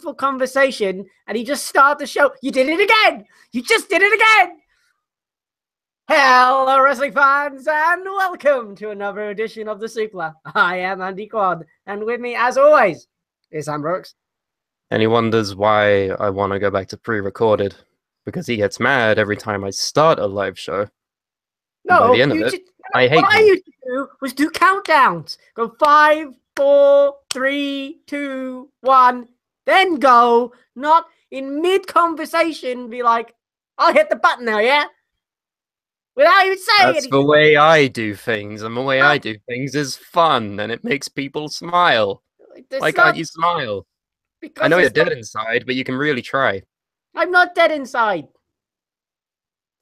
peaceful conversation, and he just started the show. You did it again! You just did it again! Hello, wrestling fans, and welcome to another edition of the Suplah. I am Andy Quad, and with me, as always, is Sam Brooks. And he wonders why I want to go back to pre-recorded, because he gets mad every time I start a live show. No, by the end of it, I hate what I used to do was do countdowns. Go 5, 4, 3, 2, 1, then go, not in mid-conversation, be like, I'll hit the button now, yeah? Without even saying That's anything. the way I do things, and the way I do things is fun, and it makes people smile. Why can't you smile? I know you're dead inside, but you can really try. I'm not dead inside.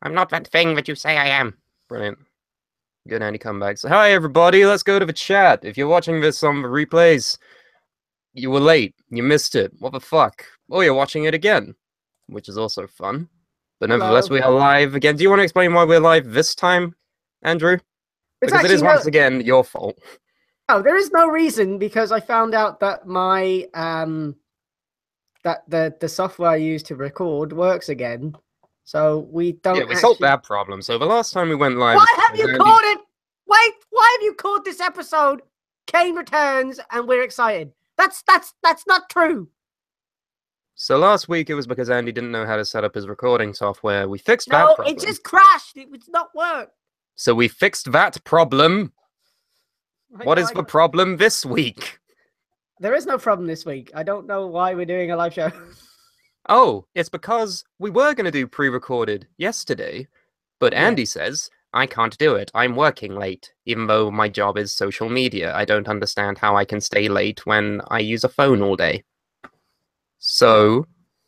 I'm not that thing that you say I am. Brilliant. Good Andy comebacks. Hi everybody, let's go to the chat. If you're watching this on the replays, you were late. You missed it. What the fuck? Oh, you're watching it again, which is also fun. But nevertheless, we are live again. Do you want to explain why we're live this time, Andrew? Because it is once again your fault. No, there is no reason, because I found out that my that the software I use to record works again. So we don't. Yeah, we solved that problem. So the last time we went live. Why have you called it? Wait, why have you called this episode Kane Returns and we're excited? That's not true. So last week it was because Andy didn't know how to set up his recording software. We fixed that problem. No, it just crashed. It would not work. So we fixed that problem. What is the problem this week? There is no problem this week. I don't know why we're doing a live show. Oh, it's because we were going to do pre-recorded yesterday, but Andy says, I can't do it. I'm working late, even though my job is social media. I don't understand how I can stay late when I use a phone all day. So,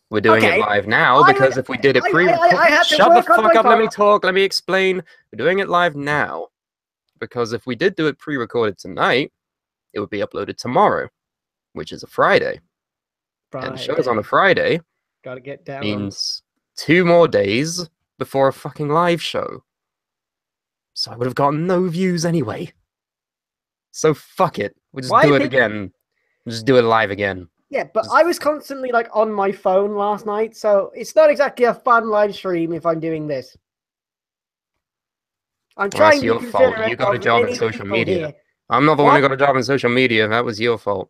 we're doing it live now, because if we did it pre-recorded... Shut the fuck up, let me talk, let me explain. We're doing it live now, because if we did do it pre-recorded tonight, it would be uploaded tomorrow, which is a Friday. And the show is on a Friday. Gotta get down. Means 2 more days before a fucking live show. So I would have gotten no views anyway. So fuck it. We'll just do it again. We'll just do it live again. Yeah, but I was constantly like on my phone last night, so it's not exactly a fun live stream if I'm doing this. I'm trying to. That's your fault. You got a job in social media. I'm not the one who got a job in social media. That was your fault.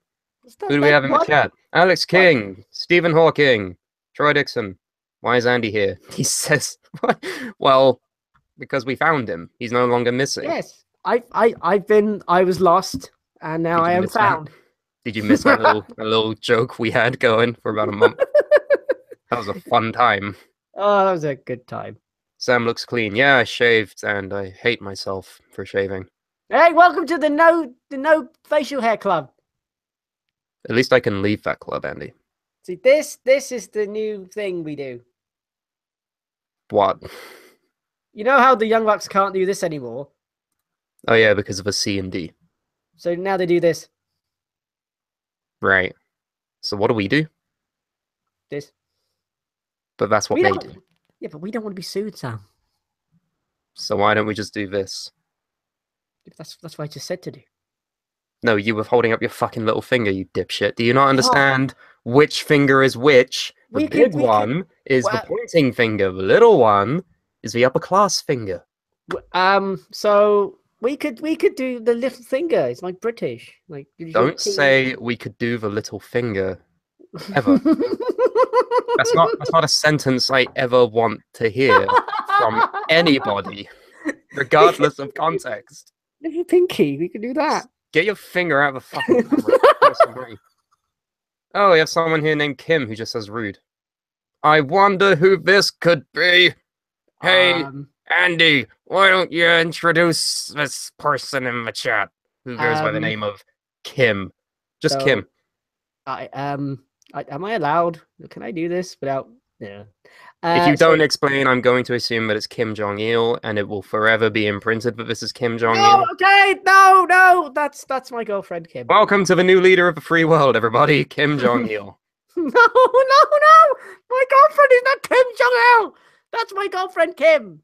Who do we have in the chat? Alex King, Stephen Hawking, Troy Dixon. Why is Andy here? He says, well, because we found him. He's no longer missing. Yes, I was lost, and now I am found. Did you miss that little joke we had going for about a month? That was a fun time. Oh, that was a good time. Sam looks clean. Yeah, I shaved, and I hate myself for shaving. Hey, welcome to the no facial hair club. At least I can leave that club, Andy. See, this is the new thing we do. What? You know how the Young Bucks can't do this anymore? Oh yeah, because of a C and D. So now they do this. Right. So what do we do? This. But that's what they do. Yeah, but we don't want to be sued, Sam. So why don't we just do this? That's what I just said to do. No, you were holding up your fucking little finger, you dipshit. Do you not understand which finger is which? The big one is the pointing finger. The little one is the upper class finger. So we could do the little finger. It's like British. Like don't say we could do the little finger. Ever. That's not a sentence I ever want to hear from anybody, regardless of context. Little pinky, we could do that. Get your finger out of the fucking camera. Oh, we have someone here named Kim who just says rude. I wonder who this could be. Hey, Andy, why don't you introduce this person in the chat who goes by the name of Kim? Just Kim. Am I allowed? Can I do this without... Yeah. If you don't explain, I'm going to assume that it's Kim Jong-il, and it will forever be imprinted that this is Kim Jong-il. No, okay, no, that's my girlfriend, Kim. Welcome to the new leader of the free world, everybody, Kim Jong-il. No, my girlfriend is not Kim Jong-il. That's my girlfriend, Kim.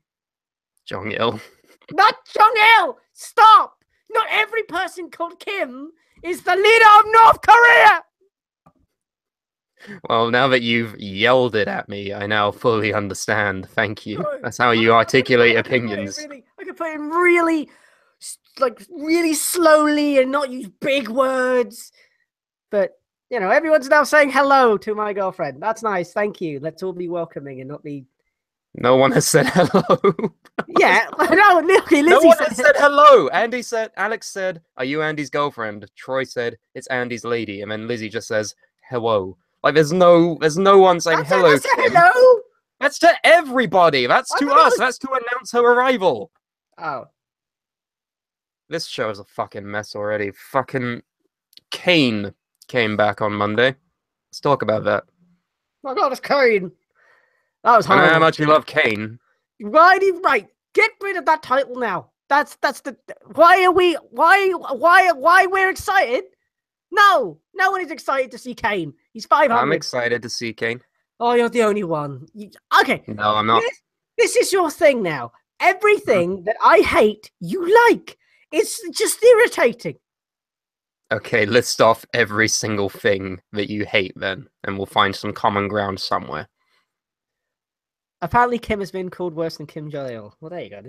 Jong-il. Not Jong-il. Stop. Not every person called Kim is the leader of North Korea. Well, now that you've yelled it at me, I now fully understand. Thank you. That's how you articulate opinions. I could put it in really, like, really slowly and not use big words. But, you know, everyone's now saying hello to my girlfriend. That's nice. Thank you. Let's all be welcoming and not be... No one has said hello. Yeah, no, Lizzie No one has said said hello. Alex said, "Are you Andy's girlfriend?" Troy said, "It's Andy's lady," and then Lizzie just says, "Hello." Like there's no one saying hello to him. Hello. That's to everybody. That's to us. That's to announce her arrival. Oh, this show is a fucking mess already. Fucking Kane came back on Monday. Let's talk about that. My God, it's Kane. That was I horrible. know how much you love Kane. Right. Get rid of that title now. That's the. Why we're excited? No one is excited to see Kane. He's 500. I'm excited to see Kane. Oh, you're the only one. Okay. No, I'm not. This is your thing now. Everything that I hate, you like. It's just irritating. Okay, list off every single thing that you hate then, and we'll find some common ground somewhere. Apparently, Kim has been called worse than Kim Jong-il. Well, there you go.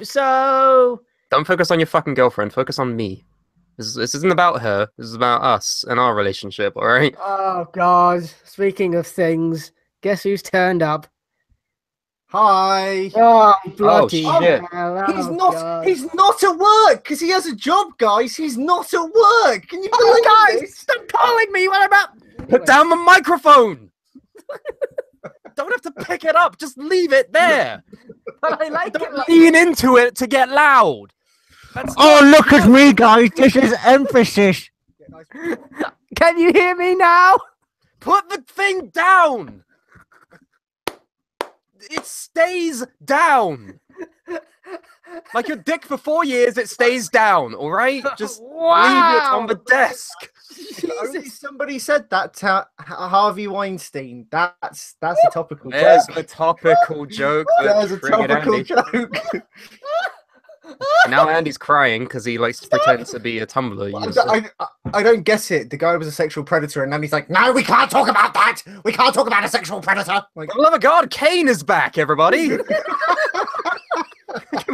So don't focus on your fucking girlfriend. Focus on me. This isn't about her. This is about us and our relationship. All right. Oh God! Speaking of things, guess who's turned up? Hi. Oh bloody! Oh shit! He's not at work because he has a job, guys. He's not at work. Can you believe guys, this? stop calling me. What about? Put down the microphone. Don't have to pick it up. Just leave it there. But I like it. Don't lean into it to get loud. Look at me, guys. This is emphasis. Can you hear me now? Put the thing down. It stays down. Like your dick for 4 years, it stays down. All right, just leave it on the desk. Only somebody said that to Harvey Weinstein. That's a topical There's joke. the topical joke. There's a topical joke. Now Andy's crying because he likes to pretend to be a Tumblr user. I don't get it. The guy was a sexual predator, and then he's like, "No, we can't talk about that. We can't talk about a sexual predator." Like, For the love of God, Kane is back, everybody. Can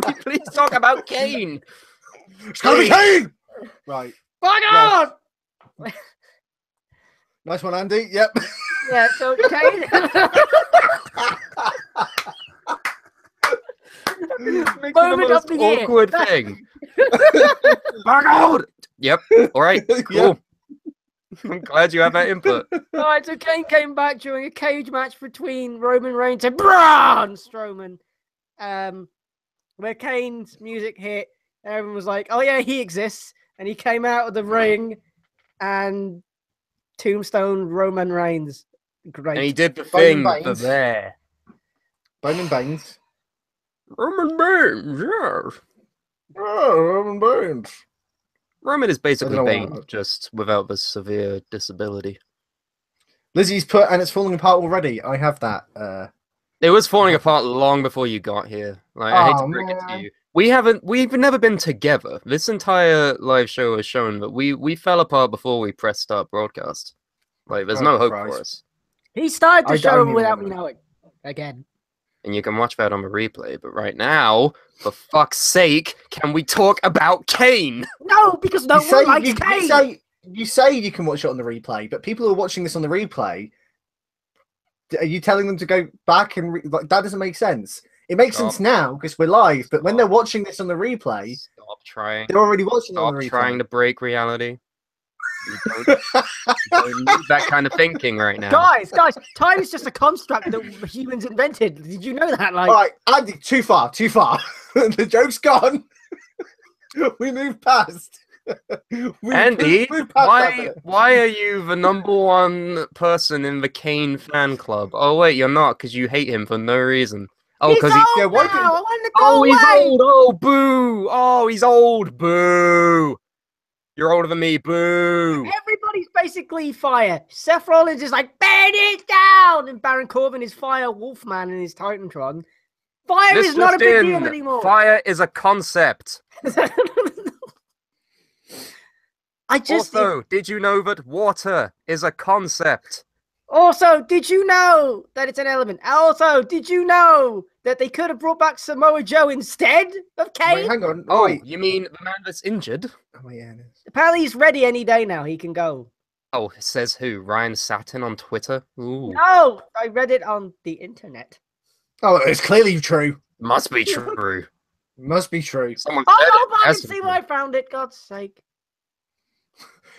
we please talk about Kane? it's gonna be Kane. Right. Fuck off! Nice one, Andy. Yep. Yeah. So Kane. Making the most awkward thing. Back out! Yep. All right. Cool. I'm glad you have that input. All right. So Kane came back during a cage match between Roman Reigns and Braun Strowman, where Kane's music hit, and everyone was like, "Oh yeah, he exists," and he came out of the ring and tombstone Roman Reigns. Great. And he did the Bone thing and for Baines. there. Bone and Baines. Roman Baines, yeah. Oh, Roman Baines. Roman is basically I don't know Bane, why. just without the severe disability. Lizzie's put, and it's falling apart already. I have that. It was falling apart long before you got here. Like, I hate to break it to man. you. We've never been together. This entire live show has shown that we fell apart before we pressed start broadcast. Like, there's Oh, no hope for Christ. us. He started the I show don't even without know. me knowing. Again. And you can watch that on the replay. But right now, for fuck's sake, can we talk about Kane? No, because no one likes Kane. You say you can watch it on the replay, but people who are watching this on the replay, are you telling them to go back and like, that doesn't make sense? It makes sense now because we're live, but when they're watching this on the replay, Stop trying. they're already watching it on Stop the replay. trying to break reality. You don't need that kind of thinking right now. Guys, time is just a construct that humans invented. Did you know that? Like, All right, Andy, too far. The joke's gone. We moved past. Andy, moved past that bit. why are you the #1 person in the Kane fan club? Oh wait, you're not because you hate him for no reason. Oh, because he's he. old why now. did- I want to go Oh, away. he's old. Oh, boo. Oh, he's old. Boo. You're older than me. Boo. Everybody's basically fire. Seth Rollins is like, burn it down, and Baron Corbin is fire. Wolfman in his Titantron. Fire This is not a just big in. deal anymore. Fire is a concept. I just Also, did you know that water is a concept? Also, did you know that it's an element? Also, did you know that they could have brought back Samoa Joe instead of Kane? Wait, hang on. Oh, Wait. you mean the man that's injured? Oh, yeah, it is. Apparently, he's ready any day now. He can go. Oh, says who? Ryan Satin on Twitter? Ooh. No, I read it on the internet. Oh, it's clearly true. Must be true. Must be true. Someone Oh, said no, it. but I Has didn't to see be where I found it. God's sake.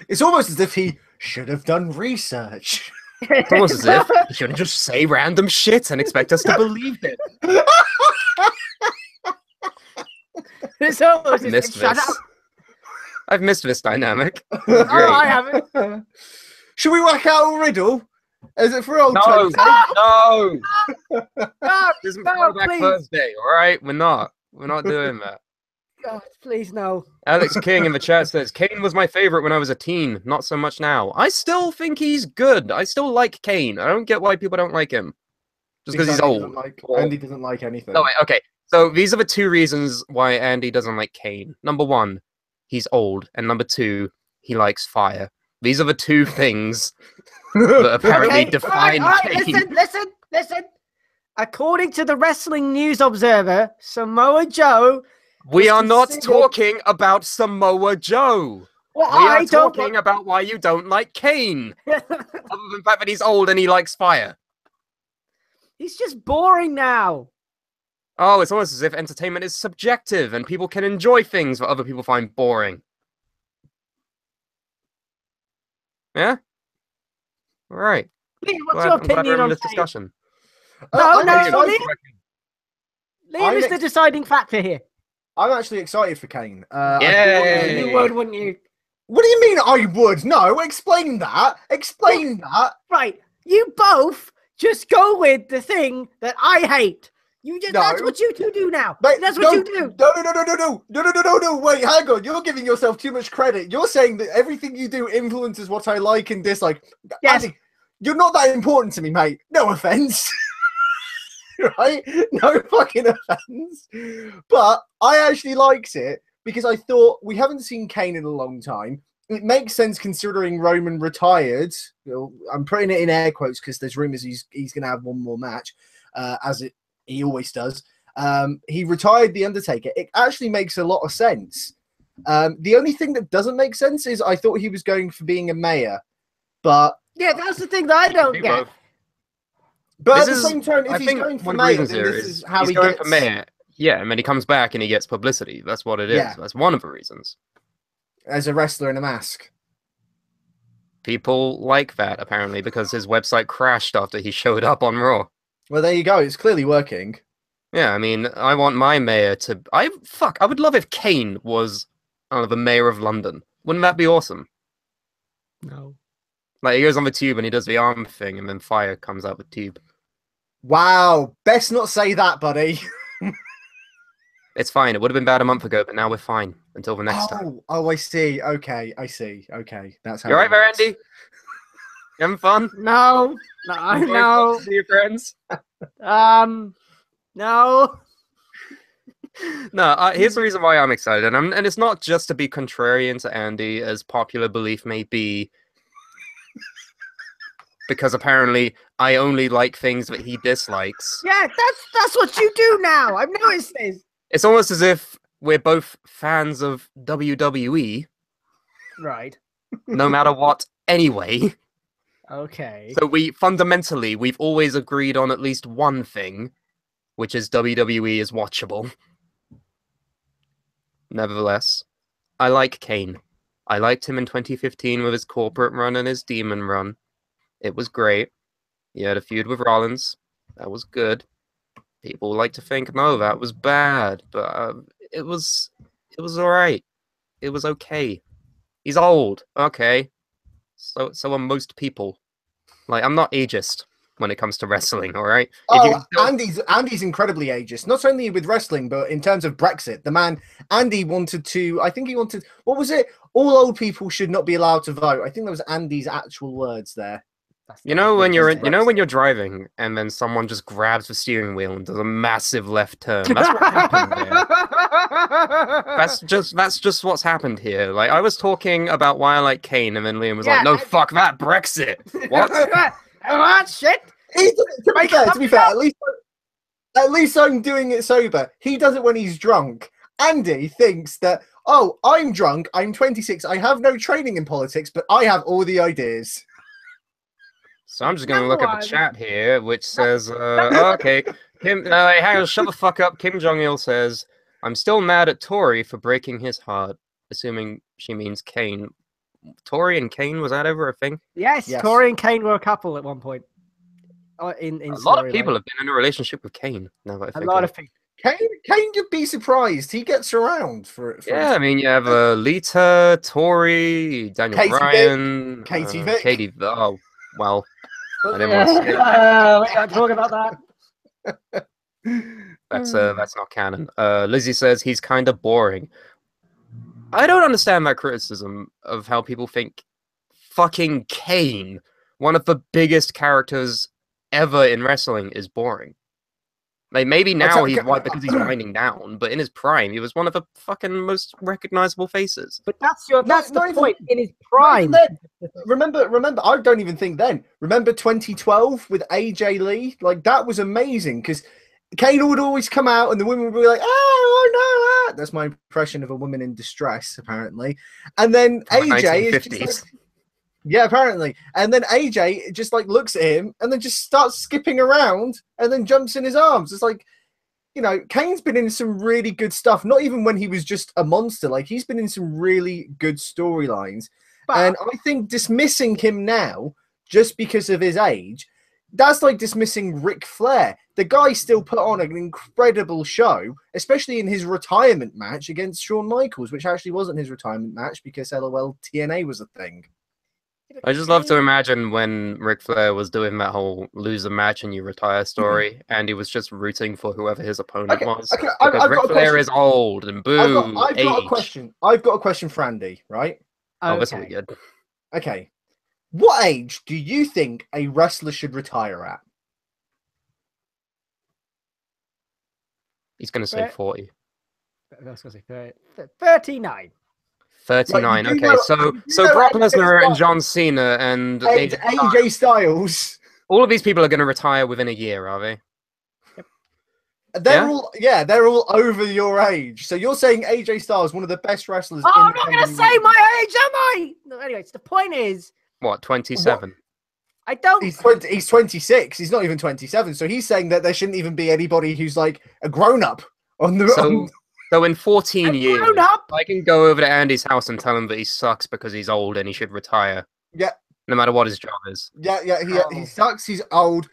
It's almost as if he should have done research. It's almost as if he shouldn't just say random shit and expect us to believe it. It's almost as Missed if, shut this. up. I've missed this dynamic. Oh, Great. I haven't. Should we whack out a riddle? Is it for old No, times? no, God, this isn't no, Throwback please. Thursday, all right? We're not doing that. God, please, no. Alex King in the chat says, Kane was my favorite when I was a teen, not so much now. I still think he's good. I still like Kane. I don't get why people don't like him. Just because he's Andy old. doesn't like- Or- Andy doesn't like anything. No, wait, okay. So these are the two reasons why Andy doesn't like Kane. Number one, he's old. And number two, he likes fire. These are the two things that apparently Okay, define all right, Kane. listen. According to the Wrestling News Observer, Samoa Joe. We are not considered- talking about Samoa Joe. Well, We I are don't. talking about why you don't like Kane. Other than the fact that he's old and he likes fire. He's just boring now. Oh, it's almost as if entertainment is subjective and people can enjoy things that other people find boring. Yeah? Alright. Lee, what's Glad, your I'm glad we're opinion having on this Kane? discussion. No, I'm no, excited- Liam I'm is the ex- deciding factor here. I'm actually excited for Kane. Yay! You would, wouldn't you? What do you mean I would? No, explain that. Explain that. Right. You both just go with the thing that I hate. You just that's No. what you two do now. Mate, That's what no, you do. No. Wait, hang on. You're giving yourself too much credit. You're saying that everything you do influences what I like and dislike. Yes. Andy, you're not that important to me, mate. No offense. Right? No fucking offense. But I actually liked it because I thought we haven't seen Kane in a long time. It makes sense considering Roman retired. I'm putting it in air quotes because there's rumors he's going to have one more match, he always does. He retired The Undertaker. It actually makes a lot of sense. The only thing that doesn't make sense is I thought he was going for being a mayor, but Yeah, that's the thing that I don't Do get. both. at This the is- same time, if I he's think going for one of the mayor, reasons then here this is is how he's he going gets. for mayor. Yeah, and then he comes back and he gets publicity. That's what it is. Yeah. That's one of the reasons. As a wrestler in a mask. People like that, apparently, because his website crashed after he showed up on Raw. Well, there you go. It's clearly working. Yeah, I mean, I want my mayor to... I would love if Kane was, I don't know, the mayor of London. Wouldn't that be awesome? No. Like, he goes on the tube and he does the arm thing, and then fire comes out the tube. Wow. Best not say that, buddy. It's fine. It would have been bad a month ago, but now we're fine. Until the next time. Oh, I see. Okay, I see. Okay, that's how. You it alright there, works. Andy? You having fun? No. Enjoying No. talking to your friends? No. No, here's the reason why I'm excited, and it's not just to be contrarian to Andy, as popular belief may be, because apparently I only like things that he dislikes. Yeah, that's what you do now. I've noticed this. It's almost as if we're both fans of WWE, Right. no matter what, anyway. Okay. So we've always agreed on at least one thing, which is WWE is watchable. Nevertheless, I like Kane. I liked him in 2015 with his corporate run and his demon run. It was great. He had a feud with Rollins. That was good. People like to think, no, that was bad, but it was all right. It was okay. He's old, okay. So are most people. Like, I'm not ageist when it comes to wrestling, all right? Andy's incredibly ageist. Not only with wrestling, but in terms of Brexit. The man Andy wanted to. I think he wanted. What was it? All old people should not be allowed to vote. I think that was Andy's actual words there. You know when you're Brexit. when you're driving and then someone just grabs the steering wheel and does a massive left turn. That's what happened there. That's just what's happened here. Like, I was talking about why I like Kane, and then Liam was Yeah, like, "No, fuck that Brexit." What? Oh, shit! To be fair, at least I'm doing it sober. He does it when he's drunk. Andy thinks that, oh, I'm drunk, I'm 26, I have no training in politics, but I have all the ideas. So I'm just going to look at the chat here, which says, okay, Kim, hang on, shut the fuck up. Kim Jong-il says, I'm still mad at Tori for breaking his heart, assuming she means Kane. Tori and Kane, was that ever a thing? Yes, Tori and Kane were a couple at one point. In a lot of people have been in a relationship with Kane. Now that I think a lot of people. Kane, you'd be surprised. He gets around for it. Yeah, I mean, you have Lita, Tori, Daniel Bryan, Katie Vick. Katie. Oh, well, I didn't want to say we can't talk about that. That's not canon. Lizzie says he's kind of boring. I don't understand that criticism of how people think fucking Kane, one of the biggest characters ever in wrestling, is boring. Like, maybe now he's white because he's winding down, but in his prime, he was one of the fucking most recognizable faces. But that's the point. In his prime. Remember, I don't even think then. Remember 2012 with AJ Lee? Like, that was amazing because Kane would always come out and the women would be like, oh no, that's my impression of a woman in distress, apparently. And then AJ is just like, yeah, apparently. And then AJ just like looks at him and then just starts skipping around and then jumps in his arms. It's like, you know, Kane's been in some really good stuff, not even when he was just a monster. Like, he's been in some really good storylines. And I think dismissing him now just because of his age, that's like dismissing Ric Flair. The guy still put on an incredible show, especially in his retirement match against Shawn Michaels, which actually wasn't his retirement match because LOL TNA was a thing. I just love to imagine when Ric Flair was doing that whole lose a match and you retire story, and he was just rooting for whoever his opponent was. Because Ric Flair is old and boo. I've got a question. I've got a question for Andy, right? Oh, this will be good. Okay. What age do you think a wrestler should retire at? He's going to say 40. I was going to say 39. 39. Like, okay, so Brock Lesnar and John Cena and AJ Styles. All of these people are going to retire within a year, are they? Yep. They're all over your age. So you're saying AJ Styles, one of the best wrestlers. Oh, I'm not going to say my age, am I? No, anyways, the point is. What, 27? I don't. He's 26. He's not even 27. So he's saying that there shouldn't even be anybody who's like a grown up on the. So in 14 years, I can go over to Andy's house and tell him that he sucks because he's old and he should retire. Yeah. No matter what his job is. Yeah. He sucks. He's old.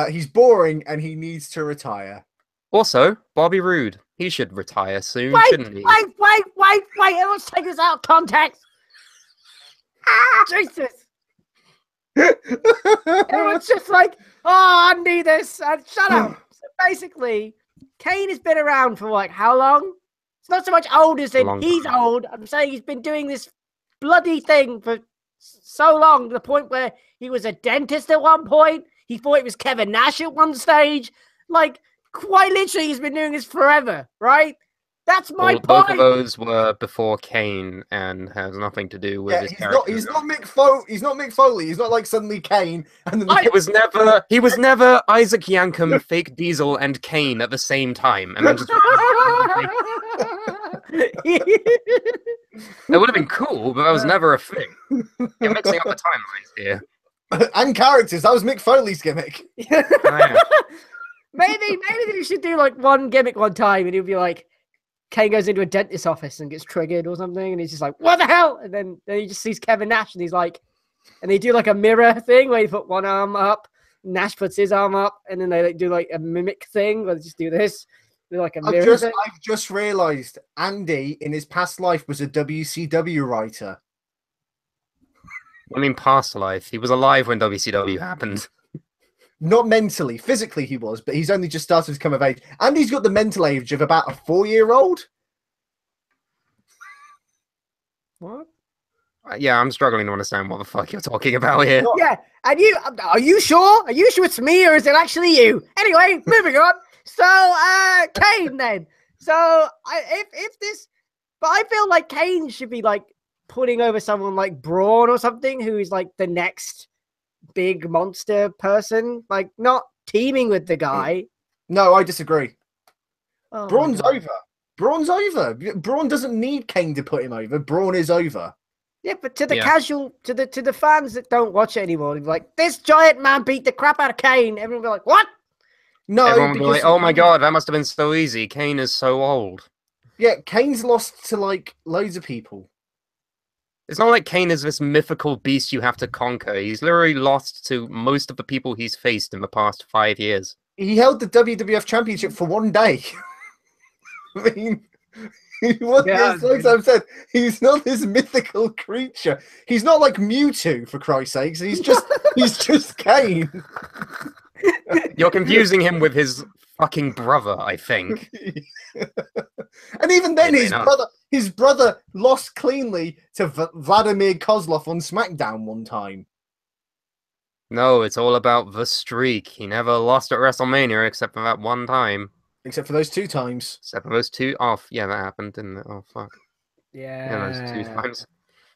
He's boring, and he needs to retire. Also, Bobby Roode. He should retire soon, shouldn't he? Wait. Let's take this out of context. Jesus. Everyone's just like, oh, I need this. Shut up. So basically, Kane has been around for like how long? It's not so much old as in he's old. I'm saying he's been doing this bloody thing for so long to the point where he was a dentist at one point. He thought it was Kevin Nash at one stage. Like, quite literally, he's been doing this forever, right? That's my point. Both of those were before Kane and has nothing to do with his character. He's not Mick Foley. He's not Mick Foley. He's not like suddenly Kane. And then he was never Isaac Yankem, Fake Diesel, and Kane at the same time. And then just it would have been cool, but that was never a thing. You're mixing up the timelines here. And characters. That was Mick Foley's gimmick. Maybe we should do like one gimmick one time, and he'll be like, Kane goes into a dentist's office and gets triggered or something, and he's just like, what the hell? And then he just sees Kevin Nash, and he's like, and they do like a mirror thing where you put one arm up, Nash puts his arm up, and then they like, do like a mimic thing where they just do this. Like a mirror thing. I've just realized Andy in his past life was a WCW writer. I mean, past life. He was alive when WCW happened. Not mentally, physically he was, but he's only just started to come of age. And he's got the mental age of about a 4-year-old. What? Yeah, I'm struggling to understand what the fuck you're talking about here. Yeah, and are you sure? Are you sure it's me or is it actually you? Anyway, moving on. So, Kane then. So, I feel like Kane should be like putting over someone like Braun or something, who is like the next big monster person, like not teaming with the guy. No, I disagree. Oh my Braun's God. over. Braun's over. Braun doesn't need Kane to put him over. Braun is over. Yeah, but to the Yeah. casual, to the fans that don't watch it anymore, they're like, this giant man beat the crap out of Kane. Everyone will be like, what? No, Everyone will be because like, oh my god, that must have been so easy. Kane is so old. yeah, Kane's lost to like loads of people. It's not like Kane is this mythical beast you have to conquer. He's literally lost to most of the people he's faced in the past 5 years. He held the WWF Championship for one day. I mean, like I've said, he's not this mythical creature. He's not like Mewtwo, for Christ's sakes. He's just Kane. You're confusing him with his fucking brother, I think. And even then, Yeah, his brother lost cleanly to Vladimir Kozlov on SmackDown one time. No, it's all about the streak. He never lost at WrestleMania except for that one time. Except for those 2 times. Except for those 2. Oh, yeah, that happened, didn't it? Oh, fuck. Yeah. Those 2 times.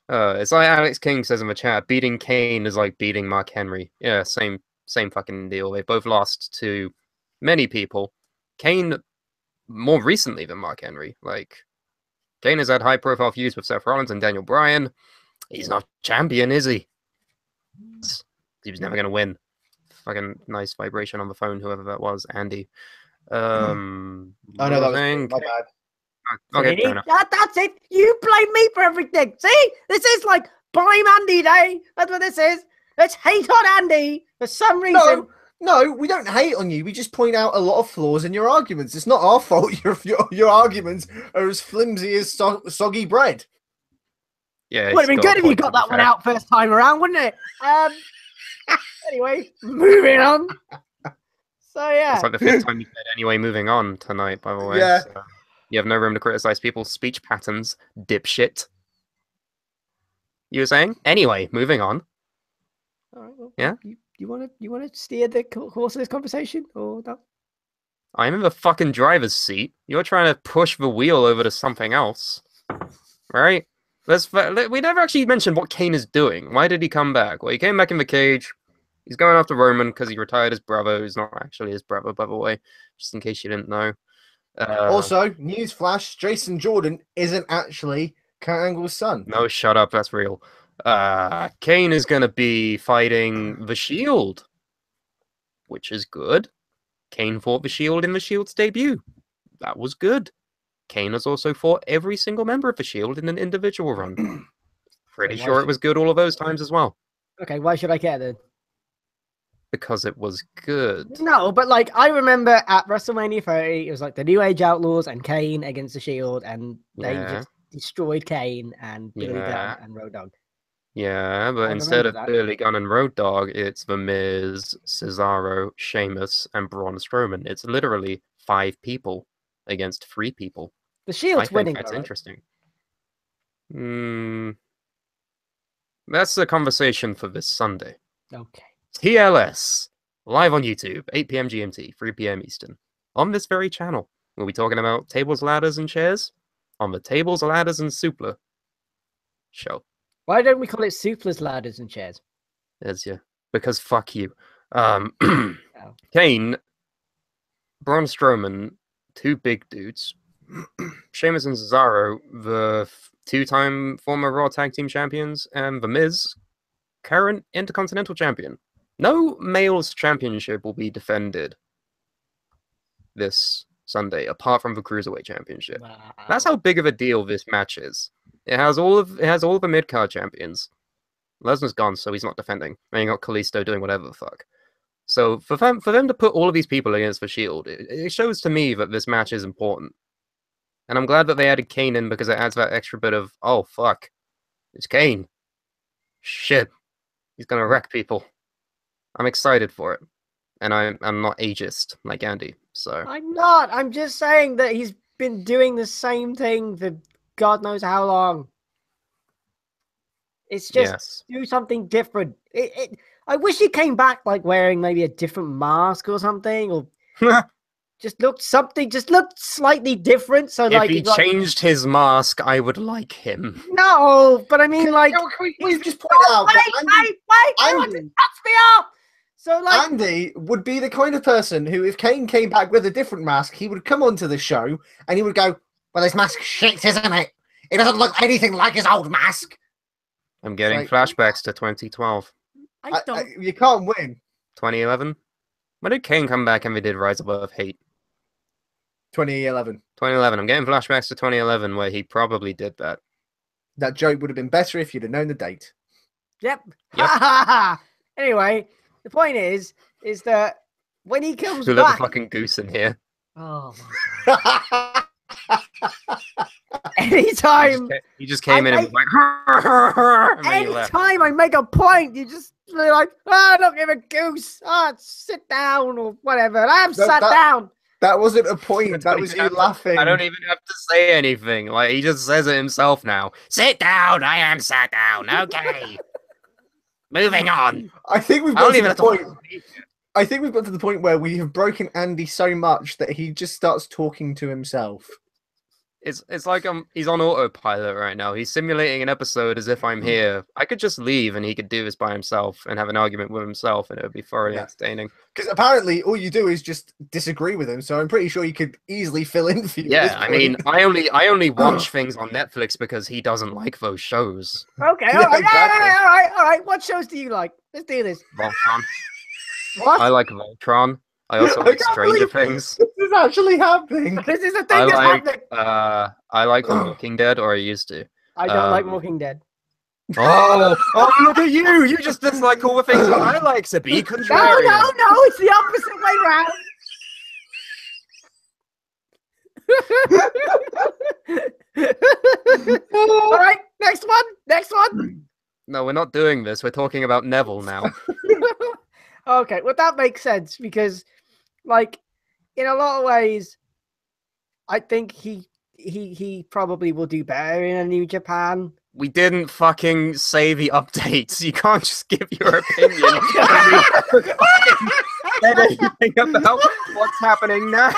It's like Alex King says in the chat, beating Kane is like beating Mark Henry. Yeah, same fucking deal. They both lost to many people. Kane more recently than Mark Henry. Like, Kane has had high-profile feuds with Seth Rollins and Daniel Bryan. He's not champion, is he? He was never going to win. Fucking nice vibration on the phone, whoever that was, Andy. I know that was my bad. Okay, fair enough. That's it. You blame me for everything. See, this is like blame Andy Day. That's what this is. Let's hate on Andy for some reason. No, we don't hate on you. We just point out a lot of flaws in your arguments. It's not our fault. Your arguments are as flimsy as soggy bread. Yeah, Would have been good if you got that one out first time around, wouldn't it? Anyway, moving on. So yeah, It's like the 5th time you said anyway. Moving on tonight, by the way. Yeah. So you have no room to criticize people's speech patterns, dipshit. You were saying anyway. Moving on. all right, well, Yeah? You want to steer the course of this conversation, or no? I'm in the fucking driver's seat. You're trying to push the wheel over to something else, right? We never actually mentioned what Kane is doing. Why did he come back? Well, he came back in the cage. He's going after Roman because he retired his brother, who's not actually his brother, by the way, just in case you didn't know. Also, newsflash: Jason Jordan isn't actually Kurt Angle's son. No, shut up. That's real. Kane is going to be fighting the Shield, which is good. Kane fought the Shield in the Shield's debut. That was good. Kane has also fought every single member of the Shield in an individual run. Pretty sure it was good all of those times as well. Okay, why should I care then? Because it was good. No, but like I remember at WrestleMania 30, it was like the New Age Outlaws and Kane against the Shield, and they just destroyed Kane and Billy Gunn and Road Dogg. Yeah, but instead of Billy Gunn and Road Dogg, it's The Miz, Cesaro, Sheamus, and Braun Strowman. It's literally 5 people against 3 people. The Shield's winning. That's interesting. That's the conversation for this Sunday. Okay. TLS, live on YouTube, 8 p.m. GMT, 3 p.m. Eastern. On this very channel, we'll be talking about tables, ladders, and chairs on the Tables, Ladders, and Suplah show. Why don't we call it Suplah's Ladders and Chairs? Because fuck you. Kane, Braun Strowman, 2 big dudes. Sheamus and Cesaro, the 2-time former Raw Tag Team Champions, and The Miz, current Intercontinental Champion. No male's championship will be defended this Sunday, apart from the Cruiserweight Championship. Wow. That's how big of a deal this match is. It has all of the mid-card champions. Lesnar's gone, so he's not defending. And you got Kalisto doing whatever the fuck. So for them to put all of these people against the Shield, it shows to me that this match is important. And I'm glad that they added Kane in because it adds that extra bit of, oh fuck, it's Kane. Shit, he's gonna wreck people. I'm excited for it. And I'm not ageist like Andy, so. I'm not. I'm just saying that he's been doing the same thing for God knows how long. It's just do something different. I wish he came back like wearing maybe a different mask or something, or just looked slightly different. So If like, he changed his mask, I would like him. no, but I mean, like, we just point out that wait! I want to touch me up. So like, Andy would be the kind of person who, if Kane came back with a different mask, he would come onto the show and he would go, "Well, this mask shit, isn't it? It doesn't look anything like his old mask." I'm getting flashbacks to 2012. I don't. You can't win. 2011? When did Kane come back and we did Rise Above Hate? 2011. 2011. I'm getting flashbacks to 2011 where he probably did that. That joke would have been better if you'd have known the date. Yep. Yep. Anyway, the point is that when he comes Who let the back, fucking goose in here? oh my god! Anytime He just came in and was like, and then he left. anytime I make a point, you just be like, "Oh, don't give a goose. Sit down or whatever." And I have sat down. That wasn't a point. That was you laughing. I don't even have to say anything. Like, he just says it himself now. Sit down. I am sat down. Okay. Moving on. I think we've got to the point. I think we've got to the point where we have broken Andy so much that he just starts talking to himself. It's like he's on autopilot right now. He's simulating an episode as if I'm here. I could just leave and he could do this by himself and have an argument with himself, and it would be thoroughly entertaining. Because apparently all you do is just disagree with him. So I'm pretty sure you could easily fill in for you. Yeah, I mean, I only watch things on Netflix because he doesn't like those shows. Okay, Yeah, all right, exactly. all right. What shows do you like? Let's do this. Voltron. What? I like Voltron. I also like Stranger Things. This is actually happening. This is a thing that's happening. I like The Walking Dead, or I used to. I don't like Walking Dead. Oh, look at you! You just dislike all the things that I like, to be contrarian. No, it's the opposite way round. All right, next one. No, we're not doing this. We're talking about Neville now. Okay, well, that makes sense because, like, in a lot of ways, I think he probably will do better in a New Japan. We didn't fucking say the updates. You can't just give your opinion. Said anything about what's happening now.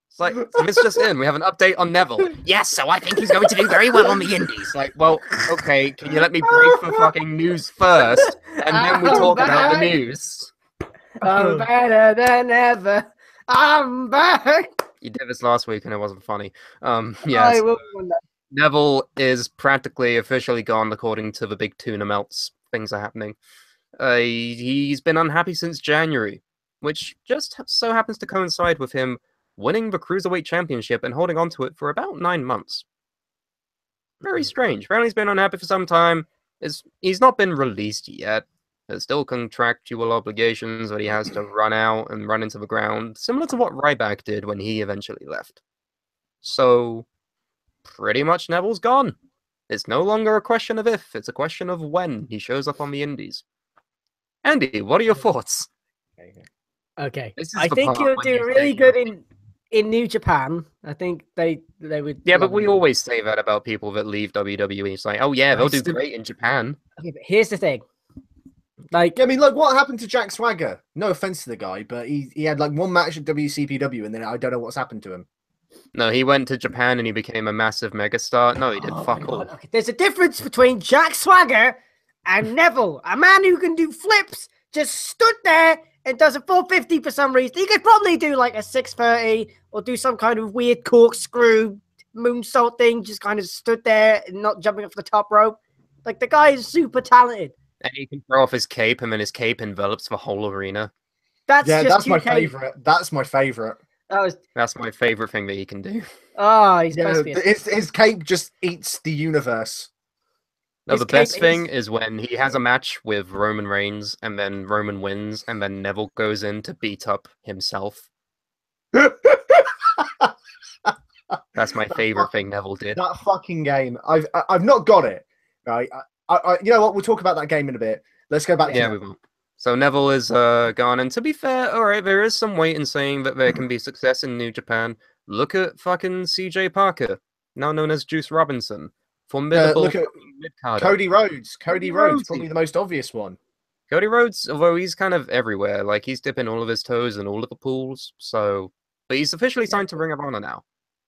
It's like, it's just in. We have an update on Neville. Yes, so I think he's going to do very well on the Indies. Like, well, okay, can you let me break the fucking news first, and then we talk about the news? I'm better than ever. I'm back. You did this last week, and it wasn't funny. Yes. Neville is practically officially gone, according to the big tuna melts. Things are happening. He's been unhappy since January, which just so happens to coincide with him winning the Cruiserweight Championship and holding on to it for about 9 months. Very strange. Apparently he's been unhappy for some time. He's not been released yet. There's still contractual obligations that he has to run out and run into the ground, similar to what Ryback did when he eventually left. So, pretty much Neville's gone. It's no longer a question of if, it's a question of when he shows up on the Indies. Andy, what are your thoughts? Okay, I think he'll do really good in New Japan. I think they would. Yeah, but we always say that about people that leave WWE. It's like, oh yeah, they'll do great in Japan. Okay, but here's the thing. Like, I mean, like, what happened to Jack Swagger? No offense to the guy, but he had like one match at WCPW, and then I don't know what's happened to him. No, he went to Japan and he became a massive megastar. No, he did fuck all. Okay. There's a difference between Jack Swagger and Neville. A man who can do flips just stood there and does a 450 for some reason. He could probably do like a 630 or do some kind of weird corkscrew moonsault thing, just kind of stood there and not jumping off the top rope. Like, the guy is super talented. And he can throw off his cape, and then his cape envelops the whole arena. That's my favorite. That's my favorite. That's my favorite thing that he can do. Oh, he's supposed to be his cape just eats the universe. No, the best thing is when he has a match with Roman Reigns, and then Roman wins, and then Neville goes in to beat up himself. That's my favorite thing Neville did. That fucking game. I've not got it. Right. You know what? We'll talk about that game in a bit. Let's go back. Yeah, we will. So Neville is gone, and to be fair, all right, there is some weight in saying that there can be success in New Japan. Look at fucking CJ Parker, now known as Juice Robinson. Formidable. Look at Cody Rhodes. Cody Rhodes, probably the most obvious one. Cody Rhodes, although he's kind of everywhere, like he's dipping all of his toes in all of the pools. So, but he's officially signed to Ring of Honor now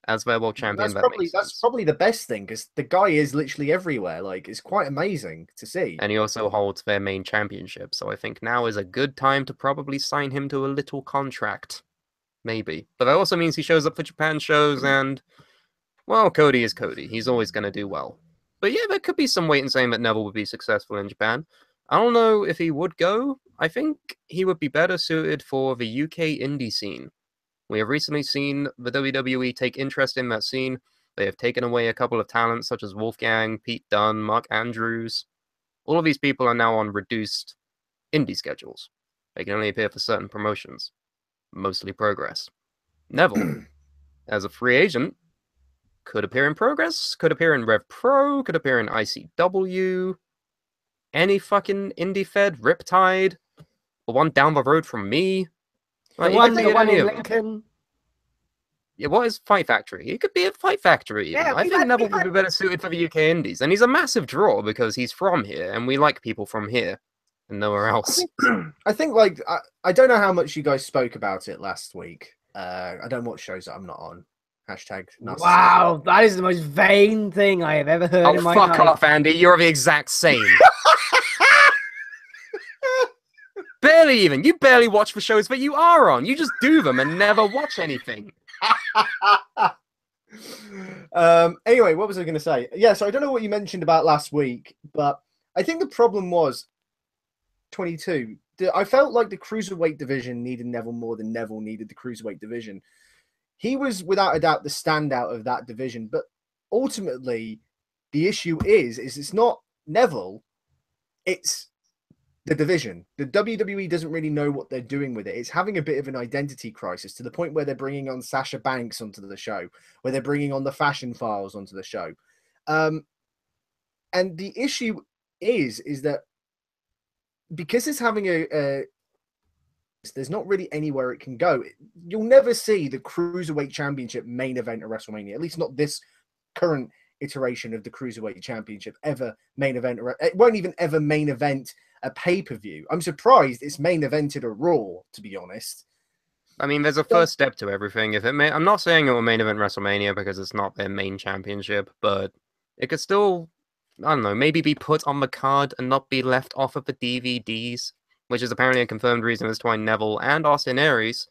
as their world champion. That's probably the best thing because the guy is literally everywhere. Like, it's quite amazing to see. And he also holds their main championship. So I think now is a good time to probably sign him to a little contract. Maybe. But that also means he shows up for Japan shows and, well, Cody is Cody. He's always going to do well. But yeah, there could be some weight in saying that Neville would be successful in Japan. I don't know if he would go. I think he would be better suited for the UK indie scene. We have recently seen the WWE take interest in that scene. They have taken away a couple of talents such as Wolfgang, Pete Dunne, Mark Andrews. All of these people are now on reduced indie schedules. They can only appear for certain promotions, mostly Progress. Neville, as a free agent, could appear in Progress, could appear in Rev Pro, could appear in ICW, any fucking indie fed, Riptide, the one down the road from me. Like, the one in Lincoln. Yeah, what is Fight Factory? He could be at Fight Factory. Even. Yeah, I think Neville would be better suited for the UK Indies. And he's a massive draw because he's from here, and we like people from here and nowhere else. I think like, I don't know how much you guys spoke about it last week. I don't watch shows that I'm not on. Hashtag narcissist. Wow, that is the most vain thing I have ever heard in my life. Oh, fuck off, Andy. You're the exact same. Barely even. You barely watch the shows that you are on. You just do them and never watch anything. Anyway, what was I going to say? Yeah, so I don't know what you mentioned about last week, but I think the problem was 22. I felt like the cruiserweight division needed Neville more than Neville needed the cruiserweight division. He was without a doubt the standout of that division, but ultimately the issue is it's not Neville, it's the division. The WWE doesn't really know what they're doing with it. It's having a bit of an identity crisis to the point where they're bringing on Sasha Banks onto the show, where they're bringing on the Fashion Files onto the show. And the issue is that because it's having there's not really anywhere it can go. You'll never see the Cruiserweight Championship main event at WrestleMania, at least not this current iteration of the Cruiserweight Championship ever main event. It won't even ever main event a pay-per-view. I'm surprised it's main evented a Raw, to be honest. I mean, there's a first step to everything. I'm not saying it will main event WrestleMania because it's not their main championship, but it could still, I don't know, maybe be put on the card and not be left off of the DVDs, which is apparently a confirmed reason as to why Neville and Austin Aries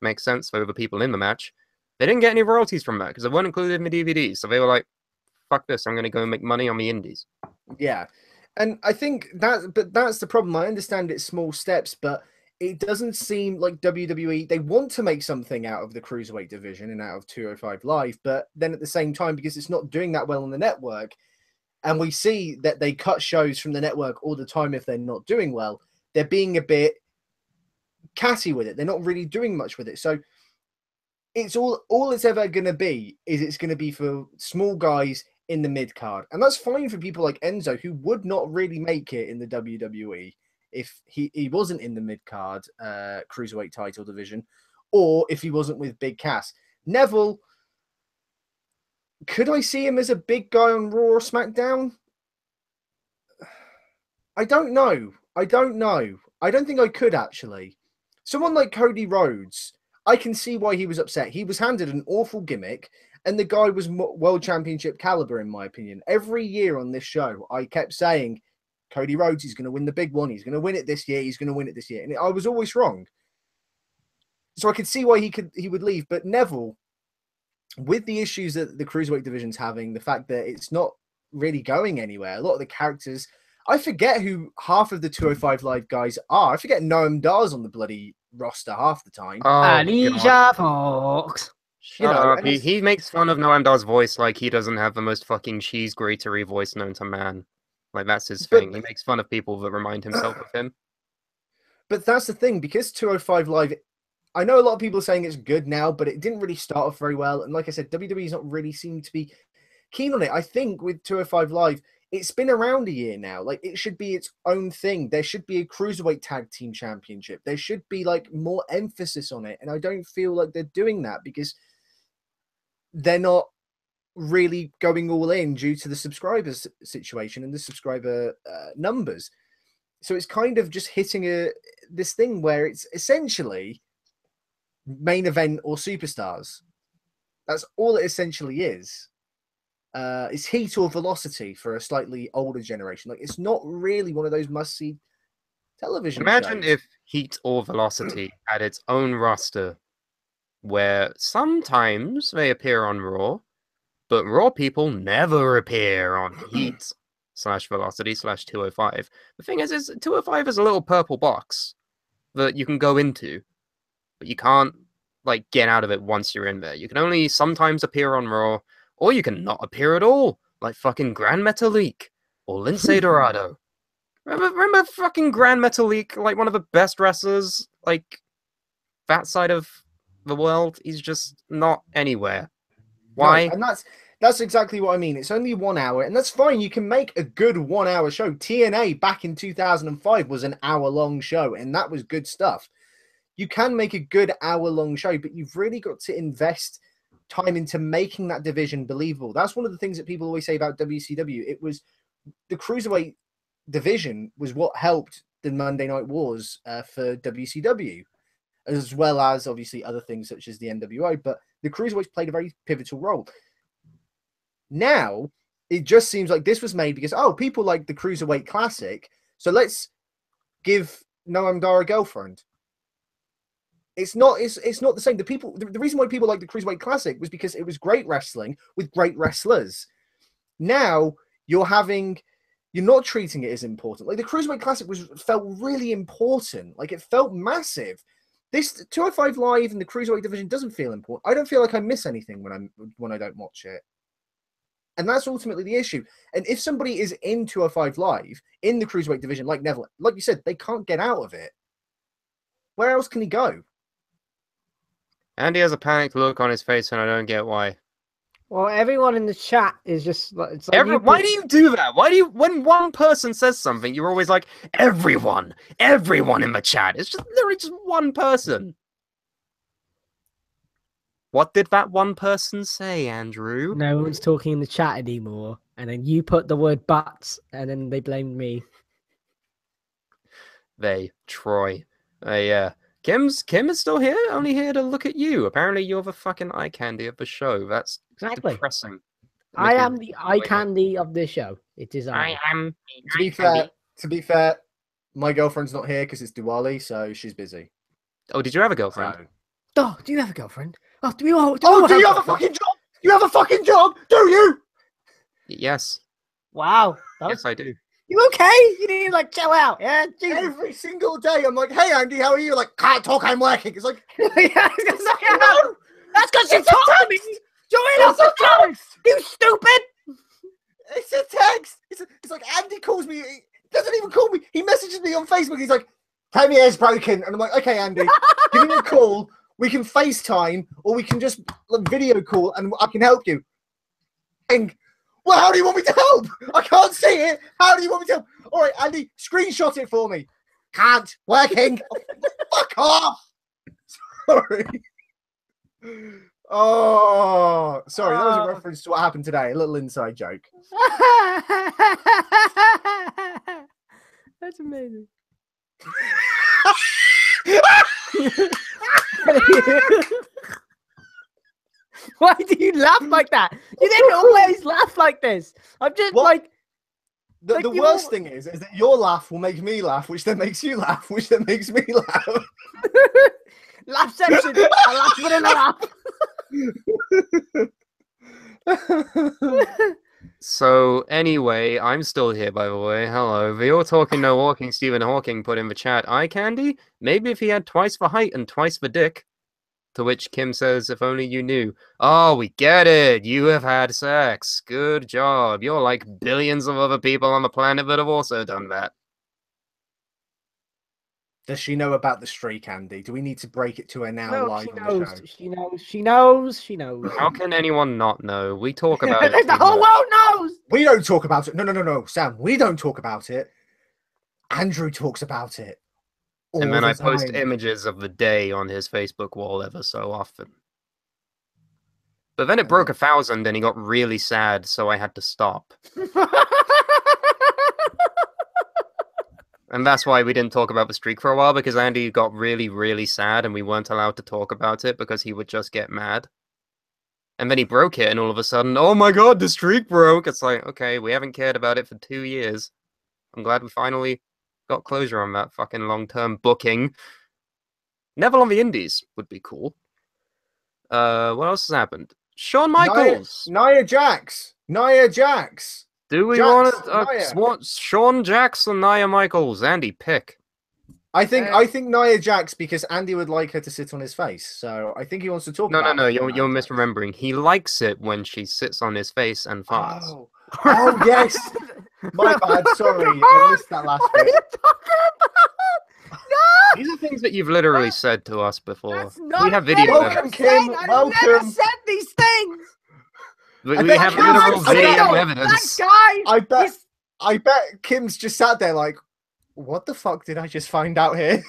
makes sense for the people in the match. They didn't get any royalties from that because they weren't included in the DVDs, so they were like, fuck this, I'm going to go and make money on the indies. Yeah. And I think that's the problem. I understand it's small steps, but it doesn't seem like WWE, they want to make something out of the Cruiserweight division and out of 205 Live, but then at the same time, because it's not doing that well on the network, and we see that they cut shows from the network all the time if they're not doing well, they're being a bit catty with it. They're not really doing much with it. So it's all it's ever going to be is it's going to be for small guys in the mid card, and that's fine for people like Enzo, who would not really make it in the WWE if he wasn't in the mid card cruiserweight title division, or if he wasn't with Big Cass. Neville, could I see him as a big guy on Raw or SmackDown? I don't know. I don't think I could actually. Someone like Cody Rhodes, I can see why he was upset. He was handed an awful gimmick. And the guy was world championship caliber, in my opinion. Every year on this show, I kept saying, Cody Rhodes, he's going to win the big one. He's going to win it this year. He's going to win it this year. And I was always wrong. So I could see why he would leave. But Neville, with the issues that the Cruiserweight division's having, the fact that it's not really going anywhere, a lot of the characters, I forget who half of the 205 Live guys are. I forget Noam Dar's on the bloody roster half the time. Alicia Fox. Shut up. He makes fun of Noam Dar's voice like he doesn't have the most fucking cheese gratery voice known to man. Like, that's his thing. He makes fun of people that remind himself of him. But that's the thing, because 205 Live, I know a lot of people are saying it's good now, but it didn't really start off very well. And like I said, WWE's not really seeming to be keen on it. I think with 205 Live, it's been around a year now. Like, it should be its own thing. There should be a Cruiserweight Tag Team Championship. There should be, like, more emphasis on it. And I don't feel like they're doing that because they're not really going all in due to the subscribers situation and the subscriber numbers. So it's kind of just hitting this thing where it's essentially main event or superstars. That's all it essentially is. It's heat or velocity for a slightly older generation. Like, it's not really one of those must-see television Imagine shows. if Heat or Velocity had its own roster where sometimes they appear on Raw, but Raw people never appear on Heat / Velocity / 205. The thing is 205 is a little purple box that you can go into, but you can't like get out of it once you're in there. You can only sometimes appear on Raw, or you can not appear at all, like fucking Grand Metalik or Lindsay Dorado. Remember fucking Grand Metalik, like one of the best wrestlers, like that side of the world? He's just not anywhere. Why? No, and that's exactly what I mean. It's only 1 hour, and that's fine. You can make a good 1 hour show. TNA back in 2005 was an hour-long show, and that was good stuff. You can make a good hour-long show, but you've really got to invest time into making that division believable. That's one of the things that people always say about WCW. It was the Cruiserweight division was what helped the Monday Night Wars for WCW, as well as obviously other things such as the NWO, but the Cruiserweights played a very pivotal role. Now, it just seems like this was made because, people like the Cruiserweight Classic, so let's give Noam Dar a girlfriend. It's not the same. The reason why people like the Cruiserweight Classic was because it was great wrestling with great wrestlers. Now, you're not treating it as important. Like, the Cruiserweight Classic felt really important. Like, it felt massive. This 205 Live and the Cruiserweight division doesn't feel important. I don't feel like I miss anything when I don't watch it. And that's ultimately the issue. And if somebody is in 205 Live, in the Cruiserweight division, like Neville, like you said, they can't get out of it. Where else can he go? Andy has a panicked look on his face, and I don't get why. Well, everyone in the chat is just like, it's like Why do you do that? Why do you, when one person says something, you're always like, everyone in the chat. It's just literally just one person. What did that one person say, Andrew? No one's talking in the chat anymore, and then you put the word "but," and then they blamed me. Troy. Kim is still here, only here to look at you. Apparently you're the fucking eye candy of the show. That's Exactly. depressing. I am the eye candy of this show. It is I. am. To be fair, my girlfriend's not here because it's Diwali, so she's busy. Oh, did you have a girlfriend? Oh, do you have a girlfriend? Oh, do we all? Do you have a fucking job? You have a fucking job? Do you? Yes. Wow. Yes, I do. You okay? You need to like chill out. Yeah. Jesus. Every single day, I'm like, "Hey, Andy, how are you?" Like, "Can't talk. I'm working." It's like, Yeah, no. That's because you talked to me. Join us a text. You stupid. It's a text. It's like Andy calls me. He doesn't even call me. He messages me on Facebook. He's like, "Premiere's broken," and I'm like, "Okay, Andy, give me a call. We can FaceTime, or we can just video call, and I can help you." And, well, how do you want me to help? I can't see it. How do you want me to help? All right, Andy, screenshot it for me. Can't. Working. Fuck off. Sorry. Oh, sorry. That was a reference to what happened today. A little inside joke. That's amazing. Why do you laugh like that? You didn't always laugh like this. I'm just The worst thing is that your laugh will make me laugh, which then makes you laugh, which then makes me laugh. Laugh section. I laugh within a laugh. So anyway, I'm still here, by the way. Hello. The All Talking No Walking Stephen Hawking put in the chat, eye candy? Maybe if he had twice the height and twice the dick. To which Kim says, if only you knew. Oh, we get it. You have had sex. Good job. You're like billions of other people on the planet that have also done that. Does she know about the streak, Andy? Do we need to break it to her now live on the show? She knows. How can anyone not know? We talk about it. The whole world knows. We don't talk about it. No, Sam. We don't talk about it. Andrew talks about it. And then I post images of the day on his Facebook wall ever so often. But then it broke 1,000 and he got really sad, so I had to stop. And that's why we didn't talk about the streak for a while, because Andy got really, really sad and we weren't allowed to talk about it because he would just get mad. And then he broke it, and all of a sudden, oh my god, the streak broke! It's like, okay, we haven't cared about it for 2 years. I'm glad we finally got closure on that fucking long-term booking. Neville on the Indies would be cool. What else has happened? Shawn Michaels! Nia Jax! Nia Jax! Do we Jax, want Shawn Jax or Nia Michaels? Andy, pick. I think Nia Jax, because Andy would like her to sit on his face, so I think he wants to talk about No, it. you're misremembering. He likes it when she sits on his face and farts. Oh yes! My bad, sorry. I missed that last What are bit. you talking about? No! These are things that you've literally said to us before. That's not We have video Welcome, evidence. Kim. I never Welcome. said these things. We bet have Kim literal was saying video that evidence. That guy. I bet Kim's just sat there like, what the fuck did I just find out here?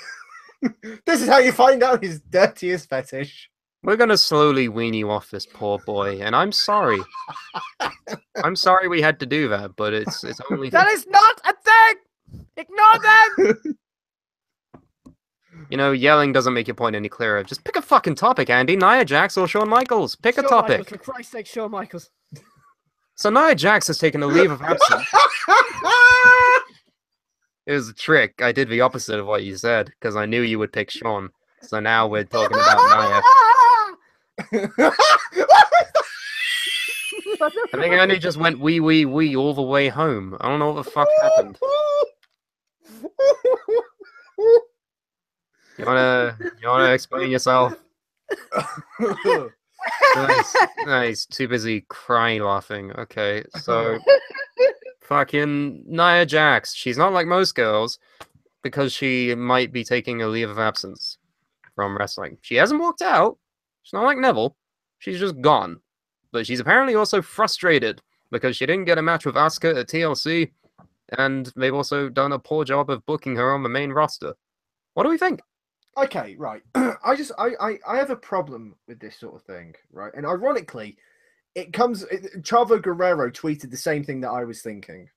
This is how you find out his dirtiest fetish. We're gonna slowly wean you off this poor boy, and I'm sorry. I'm sorry we had to do that, but it's only. That is not a thing. Ignore them. You know, yelling doesn't make your point any clearer. Just pick a fucking topic, Andy. Nia Jax or Shawn Michaels. Pick a topic. Michaels, for Christ's sake, Shawn Michaels. So Nia Jax has taken a leave of absence. It was a trick. I did the opposite of what you said, because I knew you would pick Shawn. So now we're talking about Nia. I think Andy just went wee all the way home. I don't know what the fuck happened. You wanna explain yourself? Nice. Too busy crying laughing. Okay, so fucking Nia Jax. She's not like most girls because she might be taking a leave of absence from wrestling. She hasn't walked out. She's not like Neville. She's just gone. But she's apparently also frustrated because she didn't get a match with Asuka at TLC, and they've also done a poor job of booking her on the main roster. What do we think? Okay, right. I have a problem with this sort of thing, right? And ironically, Chavo Guerrero tweeted the same thing that I was thinking.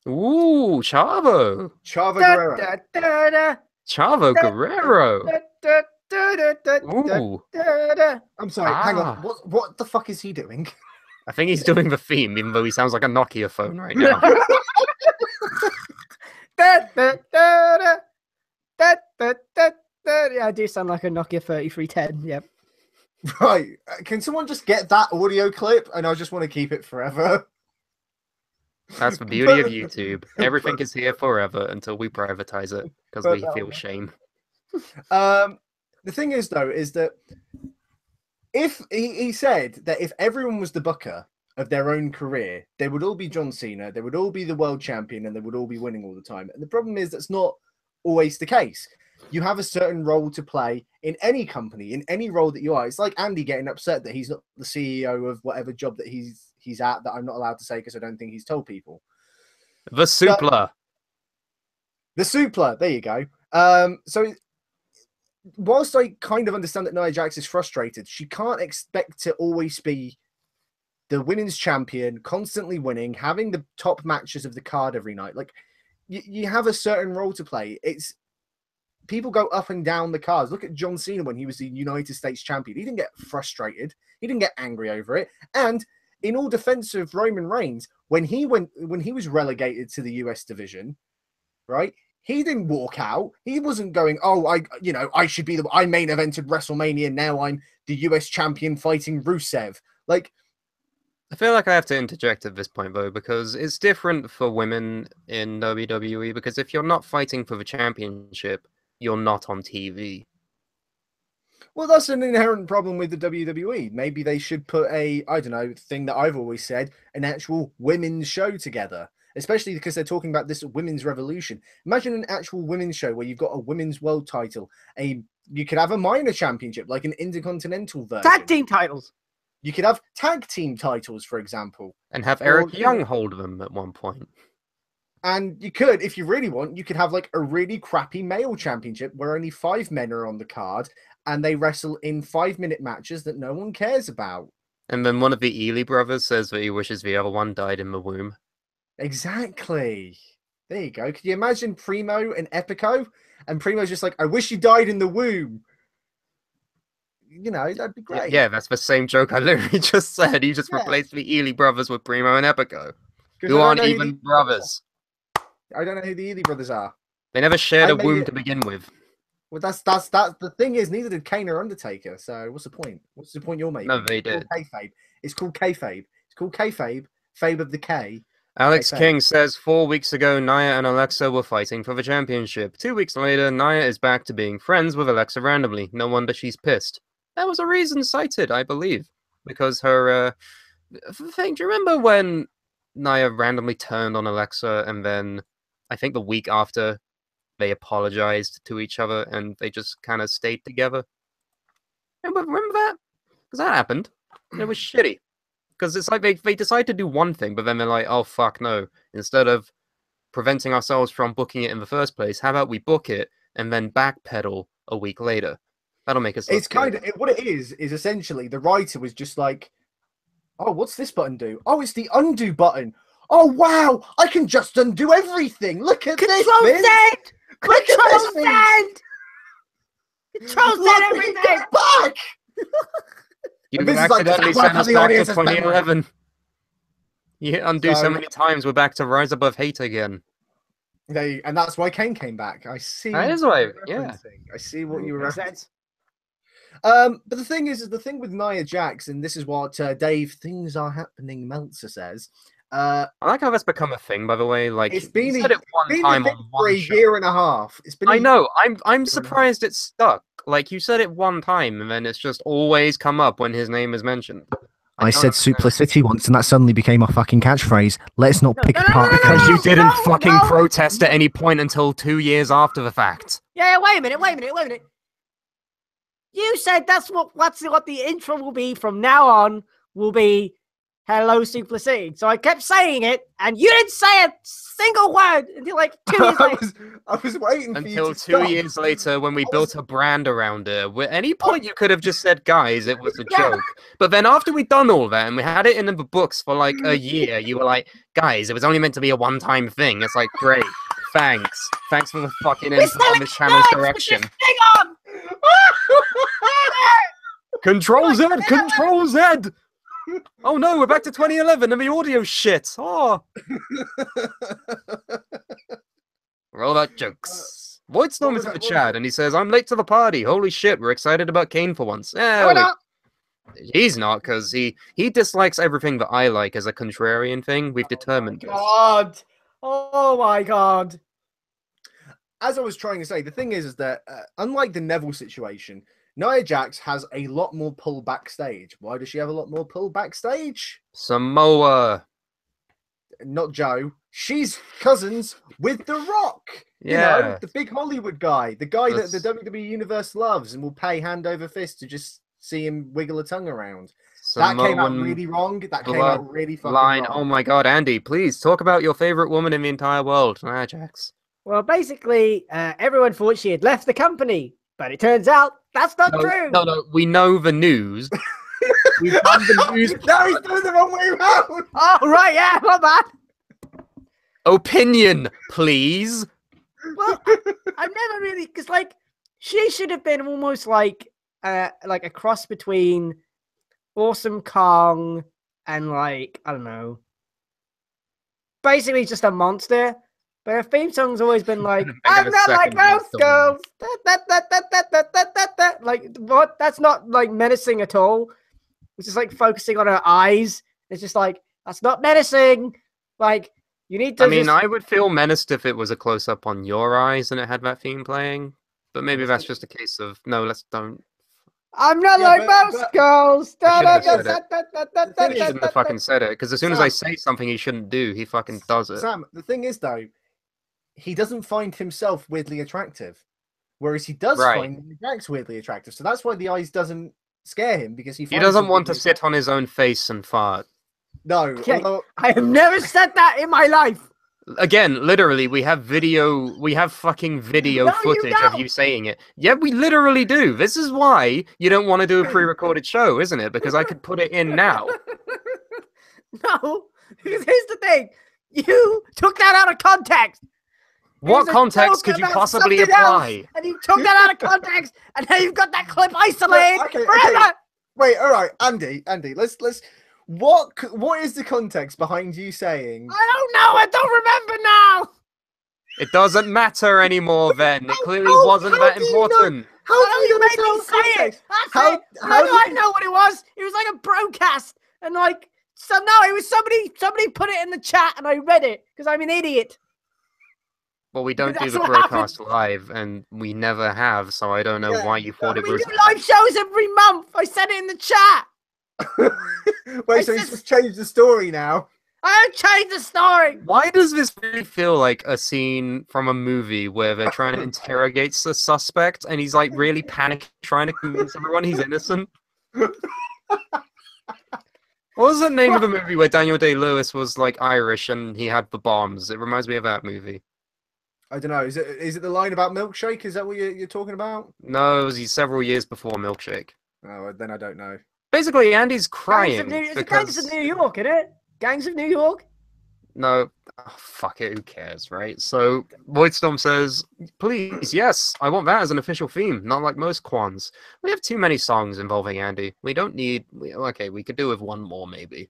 Ooh, Chavo. Chavo Guerrero. Chavo Guerrero. Ooh. I'm sorry, hang on. What the fuck is he doing? I think he's doing the theme, even though he sounds like a Nokia phone right now. Yeah, I do sound like a Nokia 3310. Yep. Right. Can someone just get that audio clip? And I just want to keep it forever. That's the beauty of YouTube. Everything is here forever until we privatize it because we feel shame. The thing is, though, is that if he said that if everyone was the booker of their own career, they would all be John Cena, they would all be the world champion, and they would all be winning all the time. And the problem is that's not always the case. You have a certain role to play in any company, in any role that you are. It's like Andy getting upset that he's not the CEO of whatever job that he's at that I'm not allowed to say because I don't think he's told people. The Suplah. The Suplah. There you go. So whilst I kind of understand that Nia Jax is frustrated, she can't expect to always be the women's champion, constantly winning, having the top matches of the card every night. Like, you have a certain role to play. People go up and down the cards. Look at John Cena when he was the United States champion. He didn't get frustrated. He didn't get angry over it. And in all defense of Roman Reigns, when he was relegated to the US division, right? He didn't walk out. He wasn't going, oh, I should be I main evented WrestleMania. Now I'm the US champion fighting Rusev. Like, I feel like I have to interject at this point, though, because it's different for women in WWE, because if you're not fighting for the championship, you're not on TV. Well, that's an inherent problem with the WWE. Maybe they should put thing that I've always said, an actual women's show together, especially because they're talking about this women's revolution. Imagine an actual women's show where you've got a women's world title. You could have a minor championship, like an intercontinental version. Tag team titles. You could have tag team titles, for example. And have Eric Young hold them at one point. And you could, if you really want, you could have like a really crappy male championship where only 5 men are on the card and they wrestle in 5-minute matches that no one cares about. And then one of the Ely brothers says that he wishes the other one died in the womb. Exactly. There you go. Could you imagine Primo and Epico? And Primo's just like, I wish you died in the womb. You know, that'd be great. Yeah, that's the same joke I literally just said. You just Yeah. replaced the Ely brothers with Primo and Epico, 'Cause who I don't aren't know who even the- brothers. I don't know who the Ely brothers are. They never shared I a made womb it- to begin with. Well, that's the thing is, neither did Kane or Undertaker. So what's the point? What's the point you're making? No, they It's called did. kayfabe. It's called kayfabe. It's called kayfabe. Fabe of the K. Alex Kayfabe. King says 4 weeks ago, Nia and Alexa were fighting for the championship. 2 weeks later, Nia is back to being friends with Alexa randomly. No wonder she's pissed. That was a reason cited, I believe, because her thing. Do you remember when Nia randomly turned on Alexa, and then I think the week after they apologized to each other and they just kind of stayed together? Remember that? Because that happened. It was shitty. Because it's like they decide to do one thing, but then they're like, oh, fuck, no. Instead of preventing ourselves from booking it in the first place, how about we book it and then backpedal a week later? That'll make us look It's kind of what it is essentially the writer was just like, oh, what's this button do? Oh, it's the undo button. Oh, wow, I can just undo everything. Look at this, Control Vince. Z! Look at this, Control Vince. Z! Control Z Look, everything! get back. You And Vince is like, accidentally "Just work sent on us the back to audience's memory." 2011. You undo so So- many times, we're back to Rise Above Hate again. And that's why Kane came back. I see. That is what why, you're yeah. referencing. I see what you were Makes referencing. sense. But the thing is the thing with Nia Jax, and this is what Dave Things Are Happening Meltzer says. I like how that's become a thing, by the way. Like, It's you been said it one been time a on thing for one a show. year and a half. It's been. I know. I'm and a surprised it's stuck. Like, you said it one time, and then it's just always come up when his name is mentioned. I don't said understand. Suplah City once, and that suddenly became our fucking catchphrase. Let's not pick no, apart no, the no, Because case. you didn't no, fucking no. protest at any point until 2 years after the fact. Yeah, wait a minute. You said that's what the intro will be from now on. Will be hello Suplah City. So I kept saying it, and you didn't say a single word until like 2 years later. I was waiting for you Until to 2 stop. years later, when we I built was- a brand around it. At any point, you could have just said, guys, it was a Yeah. joke. But then after we'd done all that and we had it in the books for like a year, you were like, guys, it was only meant to be a one-time thing. It's like, great, thanks. Thanks for the fucking We're input on this channel's Thanks for direction. this thing on! Control Z! Control Z! Oh no, we're back to 2011 and the audio shit. Oh. We're all about jokes. Voidstorm was is in the that? What was chat it? and he says, I'm late to the party. Holy shit, we're excited about Kane for once. No, Yeah, we're not. he's not, because he dislikes everything that I like as a contrarian thing. We've determined this. God. Oh my god. As I was trying to say, the thing is that unlike the Neville situation, Nia Jax has a lot more pull backstage. Why does she have a lot more pull backstage? Samoa. Not Joe. She's cousins with The Rock. You Yeah. know, the big Hollywood guy, the guy that the That's- WWE Universe loves and will pay hand over fist to just see him wiggle a tongue around. That came out Samoan really wrong. That came out really fucking line. wrong. Oh my god, Andy, please talk about your favorite woman in the entire world. Nia Jax. Well, basically, everyone thought she had left the company, but it turns out that's not true. No, we know the news. We've done the news. No, he's doing the wrong way around. Oh, right, yeah, my bad. Opinion, please. Well, I've never really, because like she should have been almost like a cross between Awesome Kong and like I don't know, basically just a monster. But her theme song's always been like, Hang on I'm a not like second, most Mr. girls. That. Like what? That's not like menacing at all. It's just like focusing on her eyes. It's just like that's not menacing. Like you need to. I mean, just... I would feel menaced if it was a close up on your eyes and it had that theme playing. But maybe that's just a case of no, let's don't. I'm not Yeah, like most but- girls. I shouldn't have thing He is- shouldn't have fucking said it because as soon as I Sam. say something he shouldn't do, he fucking does it. Sam, the thing is though, he doesn't find himself weirdly attractive, whereas he does Right. find Nia Jax weirdly attractive. So that's why the eyes doesn't scare him because he He finds doesn't her want to weirdly sit on his own face and fart. No, Okay. although I have never said that in my life. Again, literally, we have fucking video No, you footage of don't. you saying it. Yeah, we literally do. This is why you don't want to do a pre-recorded show, isn't it? Because I could put it in now. No, here's the thing. You took that out of context. What was a context joke could you about possibly something else, apply? and you took that out of context, and now you've got that clip isolated Okay, forever. okay. Wait, all right, Andy, let's. What is the context behind you saying? I don't know. I don't remember now. It doesn't matter anymore then. It clearly how- wasn't how that do you know- important. How I do know you you know made tell me the say it. context? That's How- it. how I did- know what it was. It was like a broadcast, and like it was somebody put it in the chat, and I read it because I'm an idiot. Well, we don't do That's the what broadcast live, and we never have, so I don't know Yeah, why you thought it We was. do live shows every month. I said it in the chat. Wait, so he's just changed the story now. I don't change the story. Why does this really feel like a scene from a movie where they're trying to interrogate the suspect, and he's like really panicking, trying to convince everyone he's innocent? What was the name of the movie where Daniel Day-Lewis was like Irish and he had the bombs? It reminds me of that movie. I don't know. Is it the line about milkshake? Is that what you're talking about? No, it was several years before Milkshake. Oh, then I don't know. Basically, Andy's crying It's the because Gangs of New York, isn't it? Gangs of New York. no, oh, fuck it, who cares, right? So Voidstorm says, "Please, yes, I want that as an official theme, not like most Quans. We have too many songs involving Andy. We don't need. Okay, we could do with one more, maybe.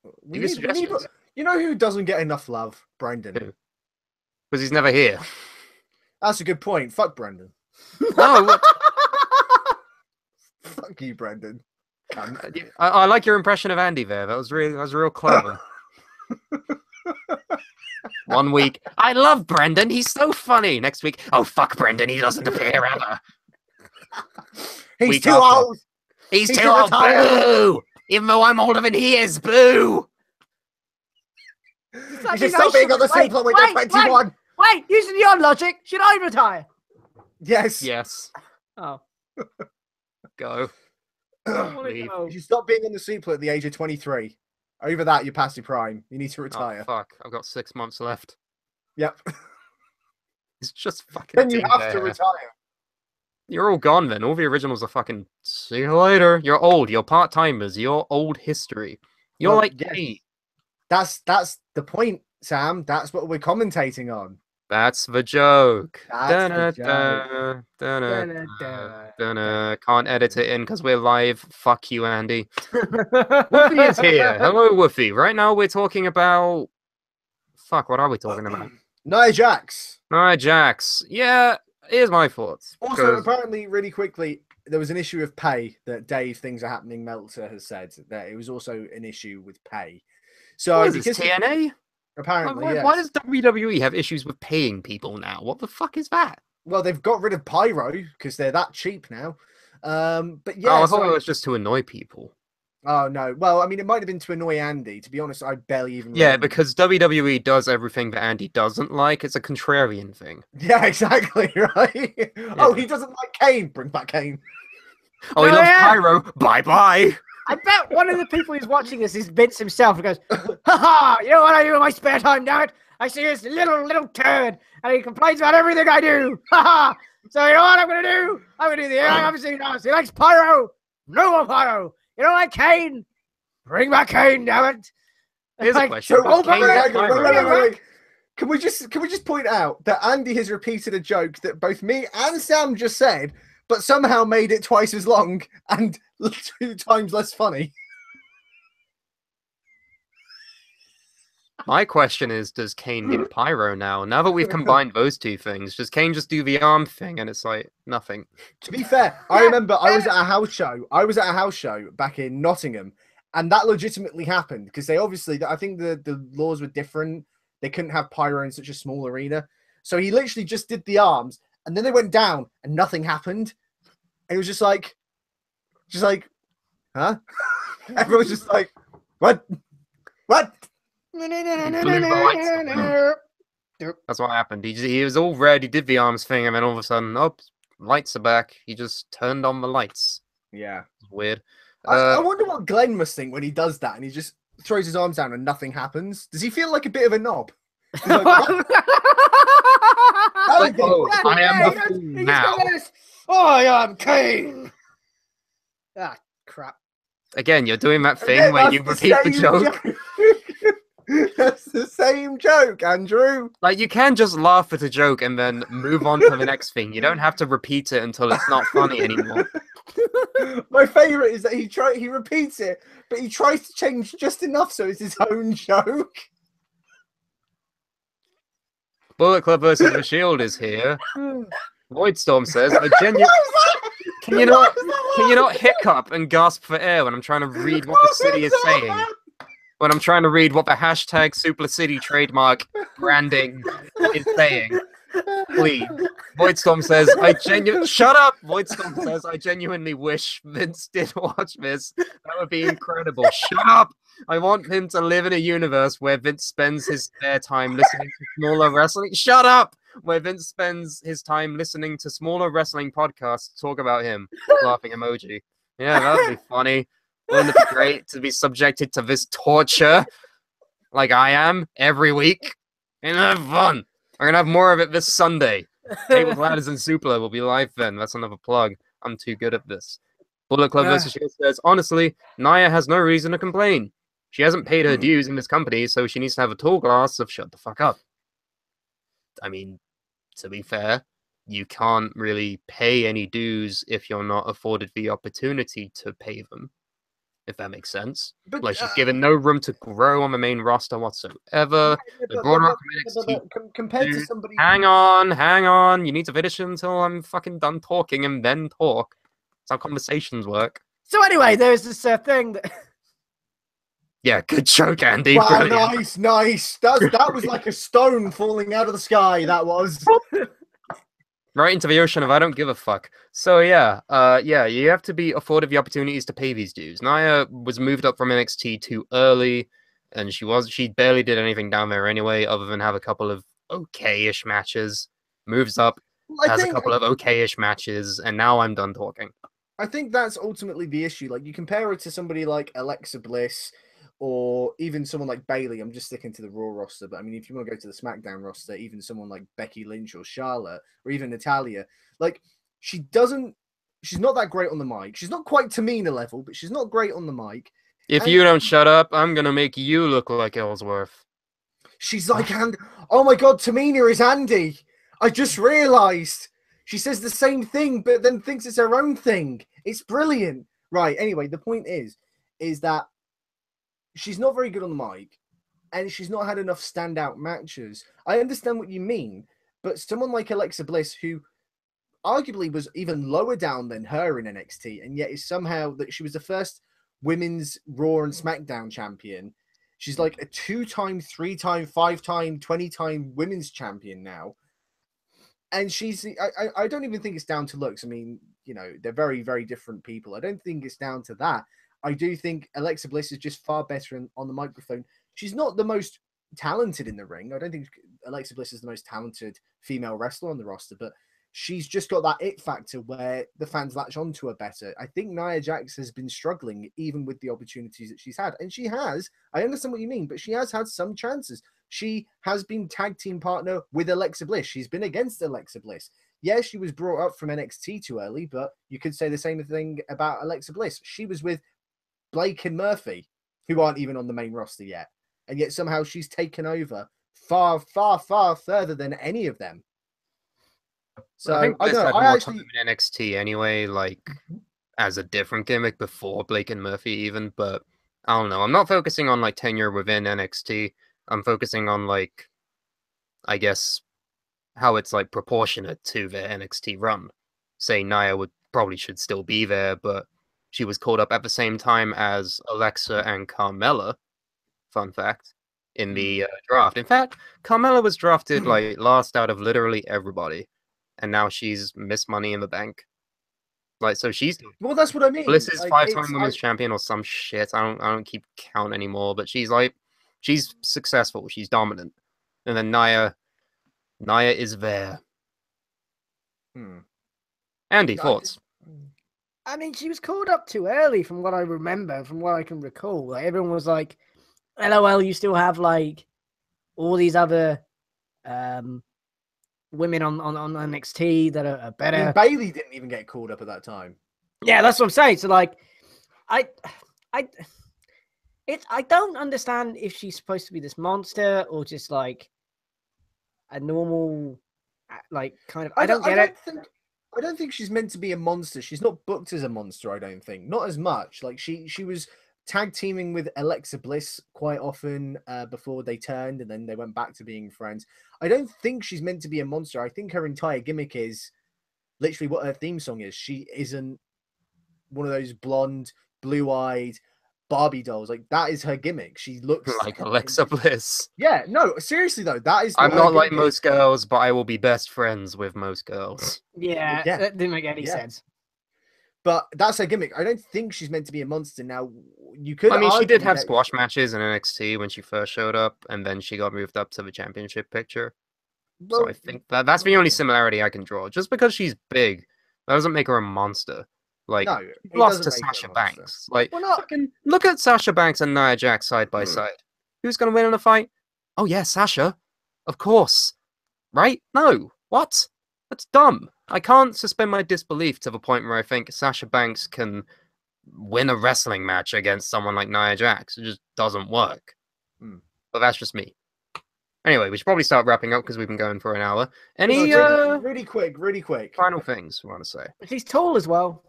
We Give me need, suggestions. you know who doesn't get enough love? Brendan. Who? Because he's never here. That's a good point. Fuck Brendan. No, what- Fuck you, Brendan. Cunt. I like your impression of Andy there. That was real clever. 1 week, I love Brendan. He's so funny. Next week, oh fuck Brendan. He doesn't appear ever. He's Week too after. old. He's He's too too old. retired. Boo! Even though I'm older than he is. Boo! You should stop being on the Suplah when you're 21. Wait, using your logic, should I retire? Yes. Yes. Oh. Go. I don't wanna Leave. go. You should stop being on the Suplah at the age of 23. Over that, you're past your prime. You need to Oh, retire. fuck. I've got 6 months left. Yep. It's just fucking. Then you dead have to there. retire. You're all gone then. All the originals are fucking. See you later. You're old. You're part timers. You're old history. You're Well, like yes. Kane. That's the point, Sam. That's what we're commentating on. That's the joke. That's the joke. Da-da-da. Can't edit it in because we're live. Fuck you, Andy. Woofy is here. Hello, Woofy. Right now we're talking about. Fuck, what are we talking about? Nia Jax. Nia Jax. Yeah, here's my thoughts. Also, 'cause- apparently, really quickly, there was an issue of pay that Dave Things Are Happening Meltzer has said that it was also an issue with pay. So what is this, because TNA? apparently, Why, yes. why does WWE have issues with paying people now? What the fuck is that? Well, they've got rid of Pyro because they're that cheap now. But Oh, yeah, I so- thought it was just to annoy people. oh no. Well, I mean, it might have been to annoy Andy. To be honest, I barely even. Yeah, remember. because WWE does everything that Andy doesn't like. It's a contrarian thing. Yeah, exactly right. Oh, he doesn't like Kane. Bring back Kane. Oh, he No, loves yeah. Pyro. Bye bye. I bet one of the people who's watching this is Vince himself and goes, ha ha, you know what I do in my spare time, damn it? I see this little turd and he complains about everything I do. Ha ha. So you know what I'm going to do? I'm going to do the I haven't seen us. He likes Pyro. No more Pyro. You don't like Kane? Bring back Kane, damn it. Here's a Like, question. So, Does Kane get Pyro? wait. Can we just point out that Andy has repeated a joke that both me and Sam just said, but somehow made it twice as long and 2 times less funny? My question is, does Kane get Pyro now? Now that we've combined those two things, does Kane just do the arm thing and it's like nothing? To be fair, I remember I was at a house show. I was at a house show back in Nottingham, and that legitimately happened because they obviously, I think the laws were different. They couldn't have Pyro in such a small arena. So he literally just did the arms, and then they went down, and nothing happened. And it was just like, huh? Everyone's just like, what? What? That's what happened. He was all red. He did the arms thing, and then all of a sudden, oh, lights are back. He just turned on the lights. Yeah. It's weird. I wonder what Glenn must think when he does that, and he just throws his arms down and nothing happens. Does he feel like a bit of a knob? He's like, I am the fool now. I am Kane. Ah, crap. Again, you're doing that thing Yeah, where that's you the repeat the same joke. That's the same joke, Andrew. Like, you can just laugh at a joke and then move on to the next thing. You don't have to repeat it until it's not funny anymore. My favourite is that he repeats it, but he tries to change just enough so it's his own joke. Bullet Club versus the Shield is here. Voidstorm says, Can you not hiccup and gasp for air when I'm trying to read what the city is saying? When I'm trying to read what the hashtag Suplah City trademark branding is saying. Please. Voidstorm says, Shut up! Voidstorm says, I genuinely wish Vince did watch this. That would be incredible. Shut up! I want him to live in a universe where Vince spends his spare time listening to smaller wrestling. Shut up! Where Vince spends his time listening to smaller wrestling podcasts talk about him. Laughing emoji. Yeah, that would be funny. Wouldn't it be great to be subjected to this torture like I am every week? And have fun. We're gonna have more of it this Sunday. Hey with Ladders and Suplah will be live then. That's another plug. I'm too good at this. Bullet Club vs. Shield says, honestly, Nia has no reason to complain. She hasn't paid her dues in this company, so she needs to have a tall glass of shut the fuck up. I mean, to be fair, you can't really pay any dues if you're not afforded the opportunity to pay them. If that makes sense. But, like, she's given no room to grow on the main roster whatsoever. Compared to somebody... Hang on. You need to finish until I'm fucking done talking and then talk. That's how conversations work. So anyway, there's this thing that... Yeah, good joke, Andy. Wow, brilliant. nice. That was like a stone falling out of the sky, that was. Right into the ocean of I don't give a fuck. So yeah, you have to be afforded the opportunities to pay these dues. Nia was moved up from NXT too early, and she barely did anything down there anyway, other than have a couple of okay-ish matches. Moves up, has a couple of okay-ish matches, and now I'm done talking. I think that's ultimately the issue. Like, you compare it to somebody like Alexa Bliss, or even someone like Bayley. I'm just sticking to the Raw roster, but I mean, if you want to go to the SmackDown roster, even someone like Becky Lynch or Charlotte, or even Natalya, like, she's not that great on the mic. She's not quite Tamina level, but she's not great on the mic. If you don't shut up, I'm gonna make you look like Ellsworth. She's like, oh my god, Tamina is Andy. I just realized. She says the same thing, but then thinks it's her own thing. It's brilliant. Right, anyway, the point is that she's not very good on the mic, and she's not had enough standout matches. I understand what you mean, but someone like Alexa Bliss, who arguably was even lower down than her in NXT, and yet is somehow that she was the first women's Raw and SmackDown champion. She's like a 2-time, 3-time, 5-time, 20-time women's champion now. And I don't even think it's down to looks. I mean, you know, they're very, very different people. I don't think it's down to that. I do think Alexa Bliss is just far better on the microphone. She's not the most talented in the ring. I don't think Alexa Bliss is the most talented female wrestler on the roster, but she's just got that it factor where the fans latch onto her better. I think Nia Jax has been struggling even with the opportunities that she's had. And she has, I understand what you mean, but she has had some chances. She has been tag team partner with Alexa Bliss. She's been against Alexa Bliss. Yes, she was brought up from NXT too early, but you could say the same thing about Alexa Bliss. She was with Blake and Murphy, who aren't even on the main roster yet. And yet somehow she's taken over far, far, far further than any of them. So I think I Bliss don't had know. more time in NXT anyway, like as a different gimmick before Blake and Murphy even, but I don't know. I'm not focusing on like tenure within NXT. I'm focusing on like, I guess, how it's like proportionate to their NXT run. Say Nia probably should still be there, but she was called up at the same time as Alexa and Carmella. Fun fact. In the draft. In fact, Carmella was drafted like last out of literally everybody. And now she's Miss Money in the Bank. Like, so she's... Well, that's what I mean. Bliss is like, 5-time women's champion or some shit. I don't keep count anymore, but she's like... She's successful. She's dominant. And then Nia is there. Andy, thoughts? I mean, she was called up too early from what I remember, from what I can recall. Like, everyone was like, LOL, you still have like all these other women on NXT that are better. I mean, Bayley didn't even get called up at that time. Yeah, that's what I'm saying. So like, I don't understand if she's supposed to be this monster or just like a normal, like kind of. I don't get it. I don't think she's meant to be a monster. She's not booked as a monster. I don't think, not as much. Like she was tag teaming with Alexa Bliss quite often before they turned, and then they went back to being friends. I don't think she's meant to be a monster. I think her entire gimmick is literally what her theme song is. She isn't one of those blonde, blue-eyed Barbie dolls. Like, that is her gimmick. She looks like Alexa Bliss. Yeah, no, seriously though, that is. I'm not like most girls, but I will be best friends with most girls. Yeah, that didn't make any sense. But that's her gimmick. I don't think she's meant to be a monster. Now, you could. I mean, she did have squash matches in NXT when she first showed up, and then she got moved up to the championship picture. Well, so I think that's the only similarity I can draw. Just because she's big, that doesn't make her a monster. Like, no, lost to Sasha Banks. Like, look at Sasha Banks and Nia Jax side by side. Who's going to win in a fight? Oh, yeah, Sasha. Of course. Right? No. What? That's dumb. I can't suspend my disbelief to the point where I think Sasha Banks can win a wrestling match against someone like Nia Jax. It just doesn't work. But that's just me. Anyway, we should probably start wrapping up because we've been going for an hour. Any really quick final things we want to say? She's tall as well.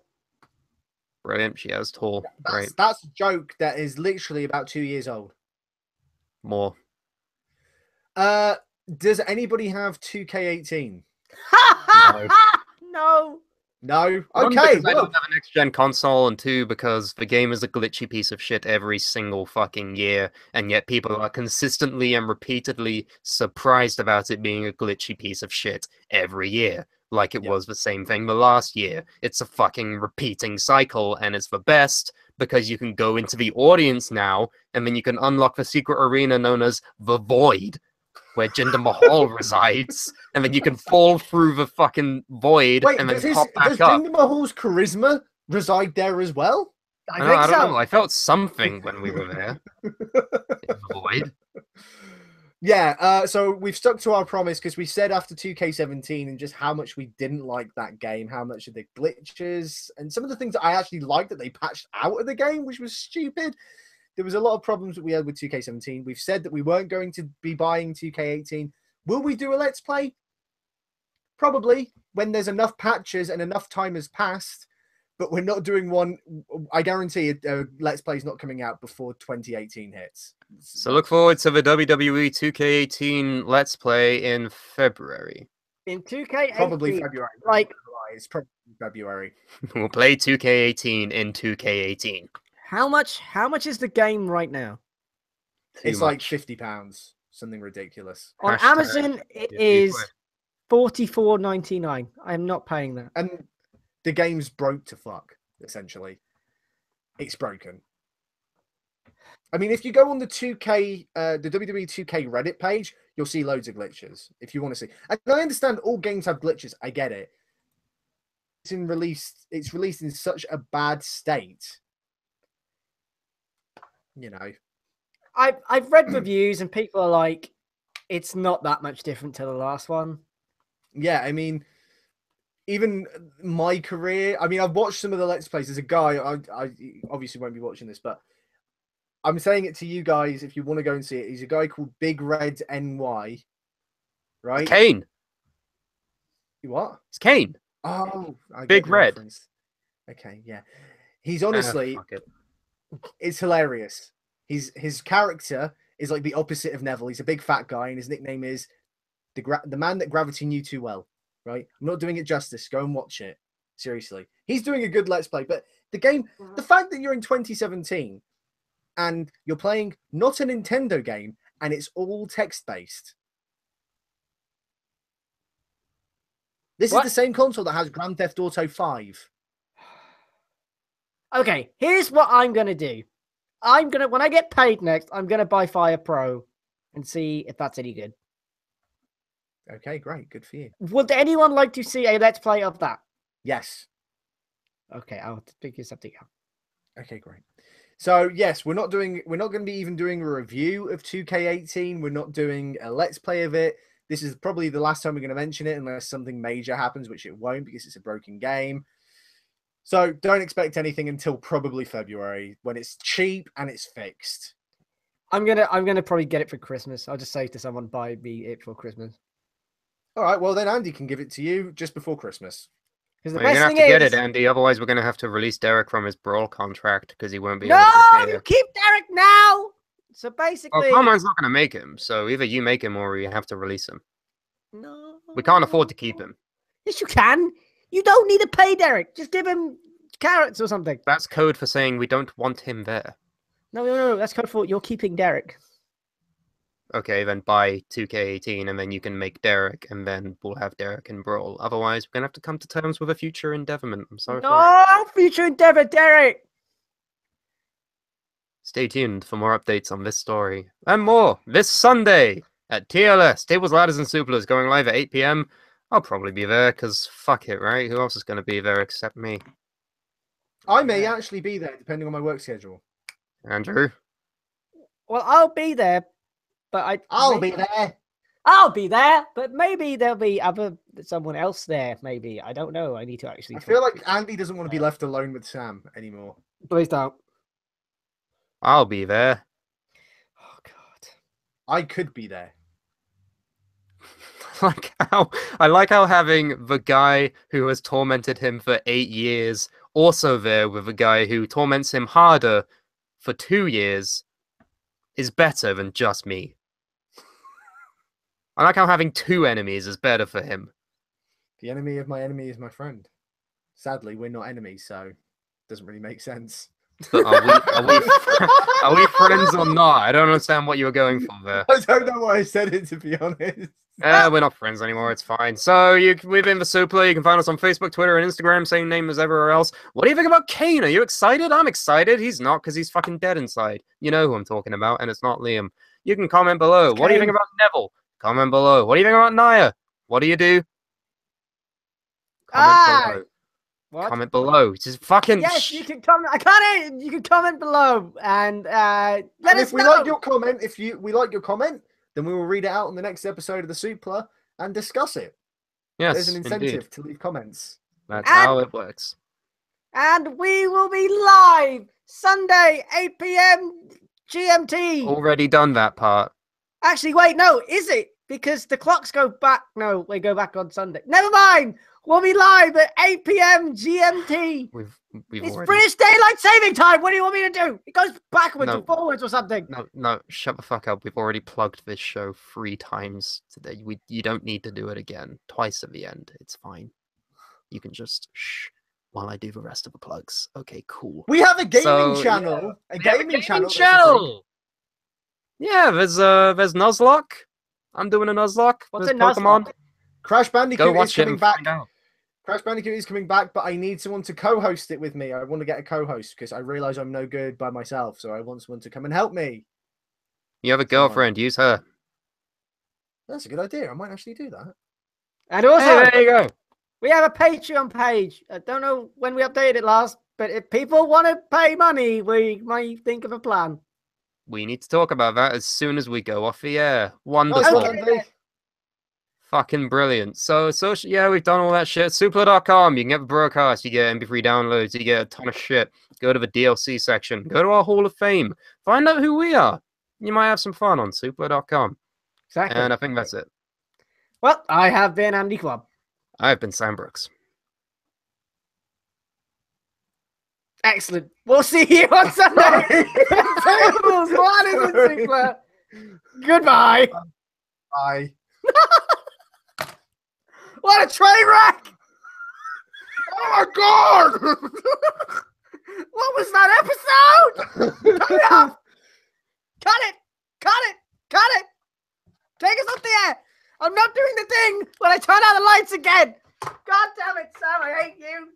Brilliant. She is tall. Great. That's a joke that is literally about 2 years old. More. Does anybody have 2K18? No. No. One, okay. because I don't have a next-gen console, and two, because the game is a glitchy piece of shit every single fucking year, and yet people are consistently and repeatedly surprised about it being a glitchy piece of shit every year. Like it was the same thing the last year. It's a fucking repeating cycle, and it's the best because you can go into the audience now, and then you can unlock the secret arena known as the Void, where Jinder Mahal resides, and then you can fall through the fucking void and then pop back up. Does Jinder Mahal's charisma reside there as well? I think don't know. I felt something when we were there. In the void. Yeah, so we've stuck to our promise because we said after 2K17 and just how much we didn't like that game, how much of the glitches and some of the things that I actually liked that they patched out of the game, which was stupid. There was a lot of problems that we had with 2K17. We've said that we weren't going to be buying 2K18. Will we do a Let's Play? Probably, when there's enough patches and enough time has passed. But we're not doing one. I guarantee Let's Play is not coming out before 2018 hits. So look forward to the WWE 2K18 Let's Play in February. In 2K18. Probably February. Like, it's probably February. We'll play 2K18 in 2K18. How much is the game right now? It's like £50, something ridiculous. On Amazon, it is $44.99. I'm not paying that. And the game's broke to fuck, essentially. It's broken. I mean, if you go on the 2K, the WWE 2K Reddit page, you'll see loads of glitches if you want to see. And I understand all games have glitches. I get it. It's released in such a bad state. You know, I've read reviews and people are like, it's not that much different to the last one. Yeah, I mean, even my career. I mean, I've watched some of the Let's Plays. There's a guy. I obviously won't be watching this, but I'm saying it to you guys if you want to go and see it. He's a guy called Big Red NY. Right? Kane. What? It's Kane. Oh, Big Red. Reference. Okay, yeah. He's honestly. Fuck it. It's hilarious. His character is like the opposite of Neville. He's a big fat guy, and his nickname is the man that gravity knew too well. Right? I'm not doing it justice. Go and watch it. Seriously, he's doing a good Let's Play. But the game, the fact that you're in 2017 and you're playing not a Nintendo game and it's all text based. This is the same console that has Grand Theft Auto 5. Okay, here's what I'm gonna do. When I get paid next, I'm gonna buy Fire Pro and see if that's any good. Okay, great, good for you. Would anyone like to see a Let's Play of that? Yes. Okay, I'll figure something out. Okay, great. So yes, we're not going to be even doing a review of 2K18. We're not doing a Let's Play of it. This is probably the last time we're going to mention it unless something major happens, which it won't because it's a broken game. So don't expect anything until probably February when it's cheap and it's fixed. I'm gonna probably get it for Christmas. I'll just say to someone, buy me it for Christmas. All right, well then Andy can give it to you just before Christmas. Because the Well, you're best gonna have thing to get is, it, Andy. Otherwise, we're gonna have to release Derek from his Brawl contract because he won't be able no, to you repay. keep Derek now. So Well, basically, Carmine's not gonna make him, so either you make him or we have to release him. no, We can't afford to keep him. Yes, you can. You don't need to pay Derek. Just give him carrots or something. That's code for saying we don't want him there. No. That's code for you're keeping Derek. Okay, then buy 2K18 and then you can make Derek and then we'll have Derek in Brawl. Otherwise, we're gonna have to come to terms with a future endeavorment. I'm sorry for it. No, future endeavor, Derek. Stay tuned for more updates on this story and more this Sunday at TLS, Tables, Ladders and Suplahs, going live at 8 PM. I'll probably be there because fuck it, right? Who else is going to be there except me? I may actually be there depending on my work schedule. Andrew? Well, I'll be there, but I'll be there. I'll be there, but maybe there'll be someone else there. Maybe I don't know. I need to actually. I feel talk like to- Andy doesn't want to be left alone with Sam anymore. Please don't. I'll be there. Oh God. I could be there. I like how having the guy who has tormented him for 8 years also there with a guy who torments him harder for 2 years is better than just me. I like how having 2 enemies is better for him. The enemy of my enemy is my friend. Sadly, we're not enemies, so it doesn't really make sense. But are we friends or not? I don't understand what you were going for there. I don't know why I said it, to be honest. We're not friends anymore. It's fine. So we've been the Suplah. You can find us on Facebook, Twitter, and Instagram. Same name as everywhere else. What do you think about Kane? Are you excited? I'm excited. He's not because he's fucking dead inside. You know who I'm talking about, and it's not Liam. You can comment below. What do you think about Neville? Comment below. What do you think about Nia? What do you do? Comment below. What? Comment below. Just fucking. Yes, you can comment. I can't. You can comment below and let And us if we know. like your comment, we like your comment, then we will read it out on the next episode of the Suplah and discuss it. Yes, There's an incentive indeed. to leave comments. That's how it works. And we will be live Sunday, 8 PM GMT. Already done that part. Actually, wait, no, is it? Because the clocks go back. No, they go back on Sunday. Never mind. We'll be live at 8 PM GMT. We've It's already... British Daylight Saving Time. What do you want me to do? It goes backwards No. or forwards or something. No, shut the fuck up. We've already plugged this show 3 times today. You don't need to do it again. Twice at the end. It's fine. You can just shh while I do the rest of the plugs. Okay, cool. We have a gaming So, channel. yeah. A gaming channel. Yeah, there's Nuzlocke. I'm doing a Nuzlocke. What's There's a Nuzlocke? Pokemon. Crash Go Bandicoot is watch it coming and back. find out. Crash Bandicoot is coming back, but I need someone to co-host it with me. I want to get a co-host because I realize I'm no good by myself, so I want someone to come and help me. You have a girlfriend. Use her. That's a good idea. I might actually do that. And also, Hey, there you go. we have a Patreon page. I don't know when we updated it last, but if people want to pay money, we might think of a plan. We need to talk about that as soon as we go off the air. Nice Wonderful. one, Andy. Fucking brilliant. So yeah, we've done all that shit. Suplah.com. You can get the broadcast. You get MP3 downloads. You get a ton of shit. Go to the DLC section. Go to our Hall of Fame. Find out who we are. You might have some fun on Suplah.com. Exactly. And I think that's it. Well, I have been Andy Club. I've been Sam Brooks. Excellent. We'll see you on Sunday. Tables, Ladders, and Suplah. Goodbye. Bye. What a train wreck! Oh my god! What was that episode? Cut it off! Cut it! Cut it! Cut it! Take us off the air! I'm not doing the thing when I turn out the lights again! God damn it, Sam, I hate you!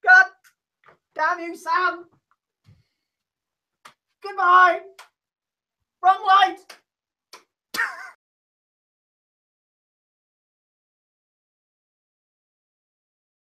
God damn you, Sam! Goodbye! Wrong light!